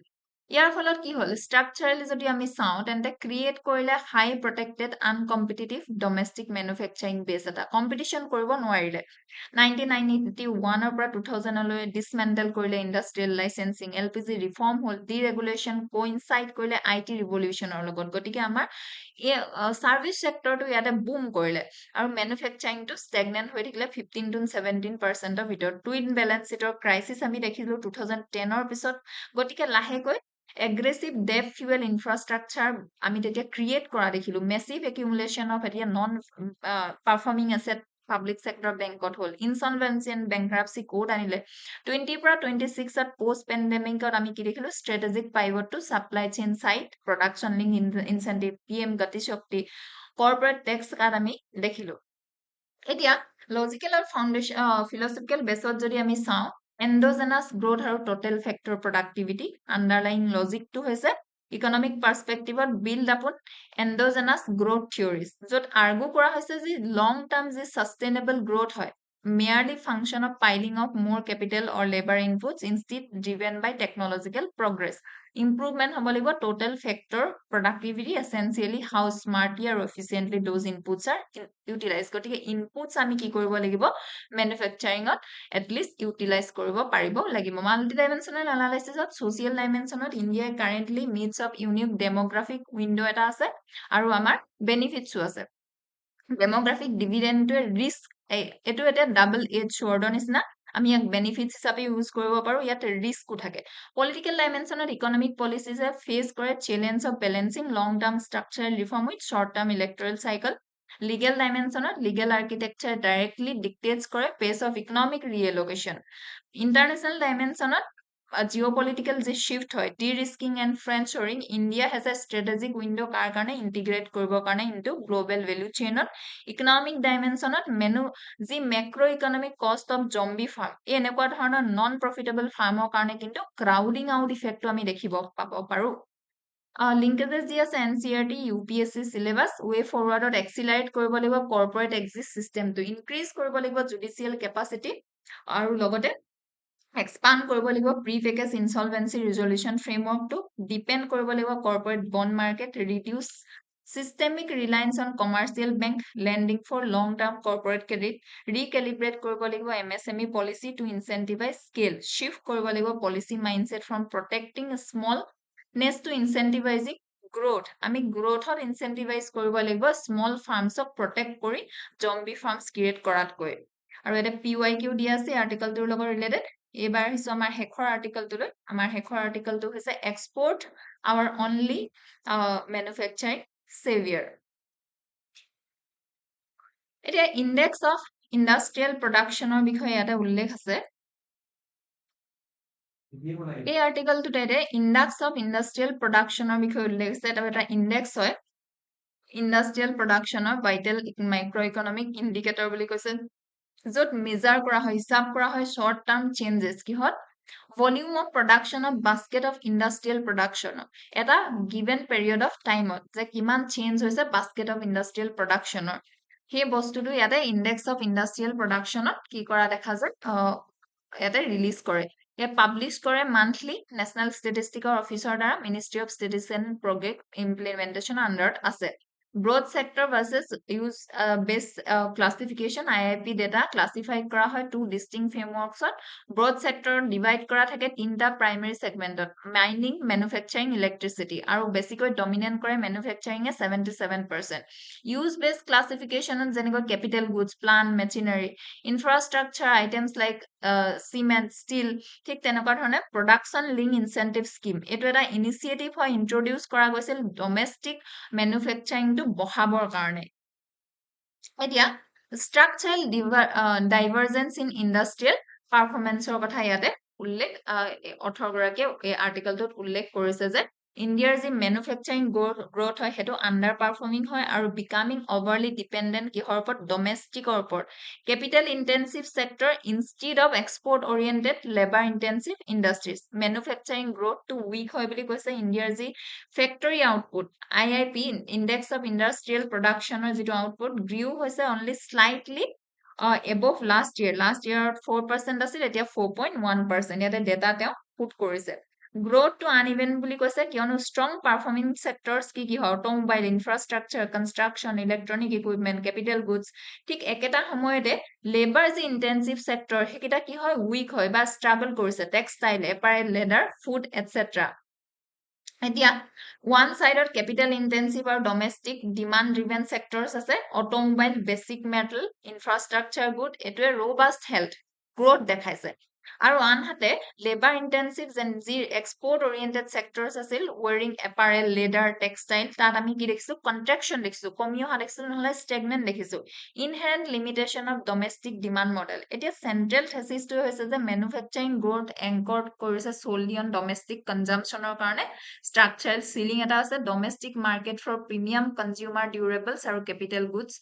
ইয়াৰ ফলত কি হল স্ট্ৰাকচাৰালি যদি আমি চাও তেন্তে ক্ৰিয়েট কৰিলে হাই প্ৰটেক্টেড আনকম্পিটিটিভ ডমেষ্টিক ম্যানুফ্যাকচাৰিং বেস এটা কম্পিটিশন কৰিব নোৱাৰিলে 1991 ৰ পৰা 2000 লৈ ডিসমেন্টেল কৰিলে ইন্ডাষ্ট্ৰিয়েল লাইসেন্সিং এলপিজি ৰিফৰ্ম হল ডিৰেগুলেশন কোইনসাইড কৰিলে আইটি ৰিভলিউশনৰ লগত গটিকে আমাৰ এই সাৰ্ভিস সেক্টৰটো ইয়াতে বুম কৰিলে আৰু ম্যানুফ্যাকচাৰিং টো ষ্টেগনেন্ট হৈ থাকিলে 15 to 17% ৰ ভিতৰত টুইন বেলেন্স शीटৰ ক্ৰাইসিস আমি দেখিলো 2010 ৰ পিছত গটিকে লাহেকৈ aggressive debt fuel infrastructure আমি তেতিয়া ক্ৰিয়েট কৰা দেখিলো massive accumulation of এতিয়া non performing asset public sector bankত hall insolvency and bankruptcy code আনিলে 20 পৰা 26 ত post pandemic ত আমি কি দেখিলো strategic pivot to supply chain side production link incentive pm গতি শক্তি corporate tax কাট আমি দেখিলো এতিয়া লজিক্যাল আৰু ফাউন্ডেশন ফিলসফিক্যাল বেসত যদি আমি চাও endogenous growth আৰু total factor productivity underlying logic to হৈছে economic perspective build upon endogenous growth theories যত আৰ্গু কৰা হৈছে যে long term যে sustainable growth হয় merely function of piling of more capital or labor inputs, instead driven by technological progress. Improvement হ'ব লাগিব total factor productivity, essentially how smartly or efficiently those inputs are utilized. গতিকে inputs আমি কি কৰিব লাগিব manufacturing at least utilize কৰিব পাৰিব লাগিব. Multidimensional analysis of social dimension of India currently meets of unique demographic window এটা আছে আৰু আমাৰ benefits আছে. Demographic dividend risk এটো এটা ডাবল এজ sword নিচিনা আমি ইয়াক বেনিফিটস হিচাপে ইউজ কৰিব পাৰো ইয়াত ৰিস্কও থাকে পলিটিক্যাল ডাইমেনশনত ইকোনমিক পলিসিজে ফেস কৰে challenge of balancing long term structural reform with short term electoral cycle legal ডাইমেনশনত লিগেল আৰ্কিটেকচাৰ ডাইৰেক্টলি ডিক্টেটস কৰে pace of economic reallocation international ডাইমেনশনত জিওপলিটিক্যাল যে শিফট হয় de-risking and friendshoring India has a strategic window কাৰ কাৰণে integrate কৰিব কাৰণে into global value চেইনত ইকোনমিক ডাইমেনশনত যি macroeconomic cost of zombie firm এই এনেকুৱা ধৰণৰ নন প্ৰফিটেবল ফাৰ্মৰ কাৰণে কিন্তু ক্ৰাউডিং আউট ইফেক্টটো আমি দেখিব পাব পাৰো লিংকেজেছ দি আছে এনচিআৰটি ইউপিএসসি সিলেবাস ৱে ফৰৱাৰ্ডত এক্সিলাৰেট কৰিব লাগিব কৰ্পৰেট এক্সিট সিস্টেমটো ইনক্ৰিজ কৰিব লাগিব জুডিচিয়েল কেপাচিটি আৰু লগতে expand কৰিব লাগিব প্ৰি-পেকেজ ইনসলভেন্সি ৰিজল্যুশন ফ্ৰেমৱৰ্কটো ডিপেন্ড কৰিব লাগিব corporate bond market reduce systemic reliance on commercial bank lending for long term corporate credit recalibrate কৰিব লাগিব MSME policy to incentivize scale shift কৰিব লাগিব policy mindset from protecting smallness to incentivizing growth আমি গ্ৰোথত incentivize কৰিব লাগিব small farms of protect কৰি zombie farms create কৰাতকৈ আৰু এটা PYQ দিয়া আছে আৰ্টিকেলটোৰ লগত ৰিলেটেড এবাৰ হিসো আমাৰ হেখৰ আৰ্টিকেলটো হৈছে export our only manufacturing savior এতিয়া ইনডেক্স অফ ইন্ডাষ্ট্ৰিয়েল প্ৰডাকশনৰ বিষয়ে এটা উল্লেখ আছে এই আৰ্টিকেলটোতে ইনডেক্স অফ ইন্ডাষ্ট্ৰিয়েল প্ৰডাকশনৰ বিষয়ে উল্লেখ আছে এটা ইনডেক্স হয় ইন্ডাষ্ট্ৰিয়েল প্ৰডাকশনৰ ভাইটেল মাইক্ৰো ইকোনমিক ইন্ডিকেটৰ বুলি কৈছে য'ত মেজাৰ কৰা হয় হিসাব কৰা হয় শৰ্ট টাৰ্ম চেঞ্জেস কিহত volume of production of basket of industrial production এটা given period of time যে কিমান চেঞ্জ হৈছে basket of industrial production সেই বস্তুটো ইয়াতে index of industrial production কি কৰা দেখা যায় ইয়াতে ৰিলিজ কৰে ইয়াত পাবলিশ কৰে monthly national statistical officer দ্বাৰা ministry of statistics and program implementation under আছে broad sector versus use based classification IIP data classify কৰা হয় two distinct frameworks broad sector divide কৰা থাকে তিনটা primary segment mining manufacturing electricity আৰু basically dominant কৰে manufacturing 77% use based classification যেনেকৈ capital goods plant machinery infrastructure items like cement steel ঠিক তেনেকুৱা ধৰণে production link incentive scheme এটো এটা initiative হয় introduce কৰা গৈছিল domestic manufacturing টো বহাবৰ কাৰণে এতিয়া structural divergence in industrial performance কথা ইয়াতে উল্লেখ 18 গৰাকী এই আৰ্টিকেলটোত উল্লেখ কৰিছে যে ইণ্ডিয়াৰ যি ম্যানুফ্যাকচাৰিং গ্ৰোথ হয় হেতু আন্ডাৰ পাৰফৰ্মিং হয় আৰু বিকামিং ওভাৰলি ডিপেন্ডেন্ট কিহৰ ওপৰত ডমেষ্টিকৰ ওপৰত capital intensive sector instead of export oriented labour intensive industries manufacturing growth too weak হয় বুলি কৈছে ইণ্ডিয়াৰ যি factory output IIP index of industrial প্ৰডাকশনৰ যেটো আউটপুট গ্ৰিউ হৈছে only slightly above last year 4% আছিল এতিয়া 4.1% ইয়াতে ডেটা তেওঁ পুট কৰিছে growth to uneven বুলি কৈছে কিয়নো strong performing sectors কি হয় automobile infrastructure construction electronic equipment capital goods ঠিক একেটা সময়তে labor যে intensive sector হেকিটা কি হয় weak হয় বা struggle কৰিছে textile apparel leather food etc এতিয়া one side of capital intensive or domestic demand driven sectors আছে automobile basic metal infrastructure good এটোৱে robust health growth দেখাইছে আৰু আনহাতে labor intensive যি export oriented sectors আছিল wearing apparel leather textile তাত আমি কি দেখিছো contraction দেখিছো কমি অহা দেখিছো নহলে stagnant দেখিছো inherent limitation of domestic demand model এতিয়া central thesis টো হৈছে যে manufacturing growth anchored কৰিছে solely on domestic consumption কাৰণে structural ceiling এটা আছে domestic market for premium consumer durables আৰু capital goods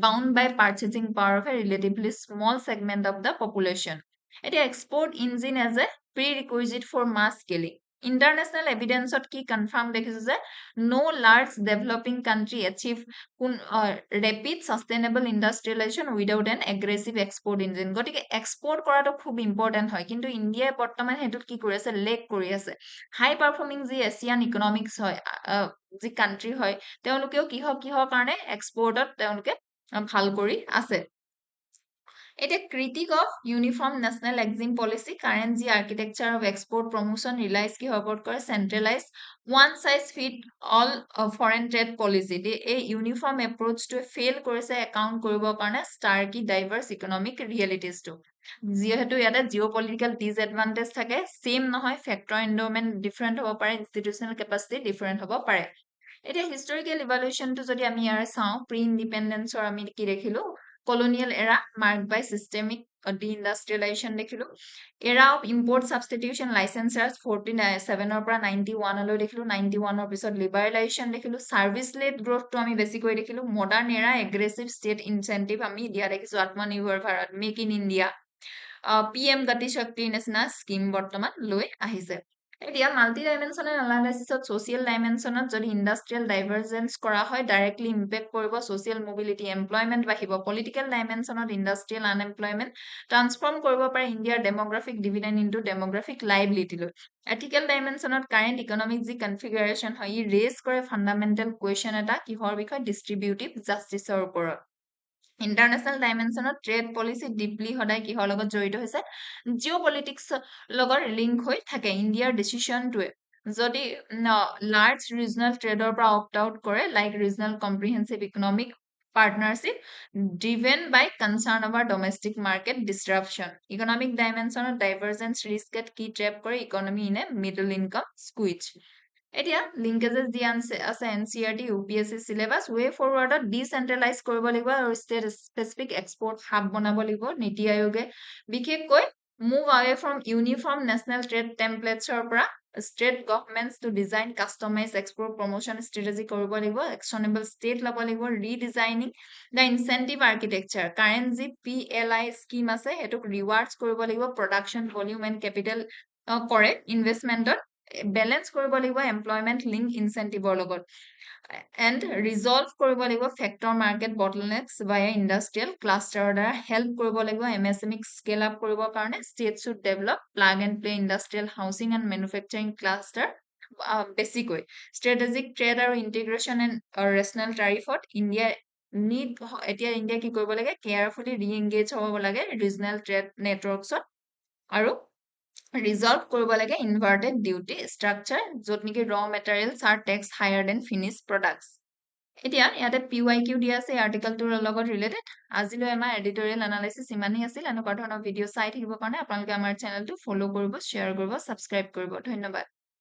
bound by purchasing power of a relatively small segment of the population এটা export engine as a prerequisite for mass scaling international এভিডেন্সত কি confirm দেখিছো যে no large developing country achieve rapid sustainable industrialisation without an aggressive export engine গতিকে export কৰাটো খুব important হয় কিন্তু ইণ্ডিয়াই বৰ্তমান সেইটোত কি কৰি আছে লেক কৰি আছে হাই পাৰফৰ্মিং যি এছিয়ান ইকনমিক্স হয় যি কাণ্ট্ৰি হয় তেওঁলোকেও কিহৰ কাৰণে এক্সপৰ্টত তেওঁলোকে ভাল কৰি আছে এতিয়া critique of uniform national EXIM policy current যি architecture of export promotion relies কিহৰ ওপৰত কৰে centralise one size fit all foreign trade policy এই ইউনিফৰ্ম এপ্ৰচটোৱে ফেইল কৰিছে একাউণ্ট কৰিবৰ কাৰণে ষ্টাৰ্কি ডাইভাৰ্ছ ইকনমিক ৰিয়েলিটিজটো যিহেতু ইয়াতে জিঅ' পলিটিকেল ডিছএডভান্টেজ থাকে ছেম নহয় ফেক্টৰ এণ্ডমেণ্ট ডিফাৰেণ্ট হ'ব পাৰে ইনষ্টিটিউচনেল কেপাচিটি ডিফাৰেণ্ট হ'ব পাৰে এতিয়া হিষ্টৰিকেল ইভালুৱেশ্যনটো যদি আমি ইয়াৰে চাওঁ প্ৰি ইণ্ডিপেণ্ডেন্সৰ আমি কি দেখিলো colonial era marked by systemic deindustrialization দেখিলো era of import substitution licensors 47 ৰ পৰা 91 লৈ দেখিলো 91 ৰ পিছত liberalization দেখিলো service led growth টো আমি বেছিকৈ দেখিলো modern era aggressive state incentive আমি দিয়া দেখিছো Atmanirbhar Bharat make in India PM গতি শক্তিৰ নিচিনা স্কিম বৰ্তমান লৈ আহিছে এতিয়া মাল্টি ডাইমেনশ্যনেল এনালাইচিছত ছ'চিয়েল ডাইমেনশ্যনত যদি ইণ্ডাষ্ট্ৰিয়েল ডাইভাৰ্জেন্স কৰা হয় ডাইৰেক্টলি ইম্পেক্ট কৰিব ছ'চিয়েল মোবিলিটি এমপ্লয়মেণ্ট বাঢ়িব পলিটিকেল ডাইমেনশ্যনত ইণ্ডাষ্ট্ৰিয়েল আনএমপ্লয়মেণ্ট ট্ৰান্সফৰ্ম কৰিব পাৰে ইণ্ডিয়াৰ ডেমোগ্ৰাফিক ডিভিডেণ্ড ইনটু ডেমোগ্ৰাফিক লাইবিলিটিলৈ এথিকেল ডাইমেনশ্যনত কাৰেণ্ট ইকনমিক যি কনফিগাৰেশ্যন হয় ই ৰেজ কৰে ফাণ্ডামেণ্টেল কুৱেশ্যন এটা কিহৰ বিষয়ে ডিষ্ট্ৰিবিউটিভ জাষ্টিছৰ ওপৰত ইণ্টাৰনেশ্যনেল ডাইমেনশ্যনত ট্ৰেড পলিচি ডিপলি সদায় কিহৰ লগত জড়িত হৈছে জিঅ' পলিটিক্স লগত লিংক হৈ থাকে ইণ্ডিয়াৰ ডিচিশ্যনটোৱে যদি লাৰ্জ ৰিজনেল ট্ৰেডৰ পৰা অপ্ট আউট কৰে like regional comprehensive economic partnership driven by concern over domestic market disruption economic ডাইমেনশ্যনত ডাইভাৰ্জেন্স ৰিস্কেট কি ট্ৰেপ কৰে economy in a middle income squeeze এতিয়া লিংকেজেছ যি আছে এনচিআৰটি UPSC চিলেবাছ ৱে ফৰৱাৰ্ডত ডিচেন্ট্ৰেলাইজ কৰিব লাগিব আৰু ষ্টেট স্পেচিফিক এক্সপৰ্ট হাব বনাব লাগিব নীতি আয়োগে বিশেষকৈ move away from uniform national trade টেমপ্লেটছৰ পৰা state governments to design customise export promotion strategy কৰিব লাগিব একশ্যনেবল ষ্টেট ল'ব লাগিব redesigning the incentive architecture current যি PLI স্কিম আছে সেইটোক ৰিৱাৰ্ডছ কৰিব লাগিব প্ৰডাকশ্যন ভলিউম এণ্ড কেপিটেল কৰে ইনভেষ্টমেণ্টত বেলেঞ্চ কৰিব লাগিব এমপ্লয়মেণ্ট লিংক ইনচেণ্টিভৰ লগত এণ্ড ৰিজল্ভ কৰিব লাগিব ফেক্টৰ মাৰ্কেট বটলনেক্স বাই ইণ্ডাষ্ট্ৰিয়েল ক্লাষ্টাৰৰ দ্বাৰা হেল্প কৰিব লাগিব MSMEক স্কেল আপ কৰিবৰ কাৰণে state should develop plug and play industrial housing and manufacturing cluster বেছিকৈ ষ্ট্ৰেটেজিক ট্ৰেড আৰু ইণ্টিগ্ৰেশ্যন এণ্ড ৰেচনেল টাৰিফত এতিয়া ইণ্ডিয়া কি কৰিব লাগে কেয়াৰফুলি ৰি-এংগেজ হ'ব লাগে ৰিজনেল ট্ৰেড নেটৱৰ্কছত আৰু ৰিজল্ভ কৰিব লাগে ইনভাৰ্টেড ডিউটি ষ্ট্ৰাকচাৰ য'ত নেকি ৰ materials are tax higher than finished products এতিয়া ইয়াতে PYQ দিয়া আছে আৰ্টিকেলটোৰ লগত ৰিলেটেড আজিলৈ আমাৰ এডিটৰিয়েল এনালাইচিছ ইমানেই আছিল এনেকুৱা ধৰণৰ ভিডিঅ' চাই থাকিবৰ কাৰণে আপোনালোকে আমাৰ চেনেলটো ফ'ল' কৰিব শ্বেয়াৰ কৰিব ছাবস্ক্ৰাইব কৰিব ধন্যবাদ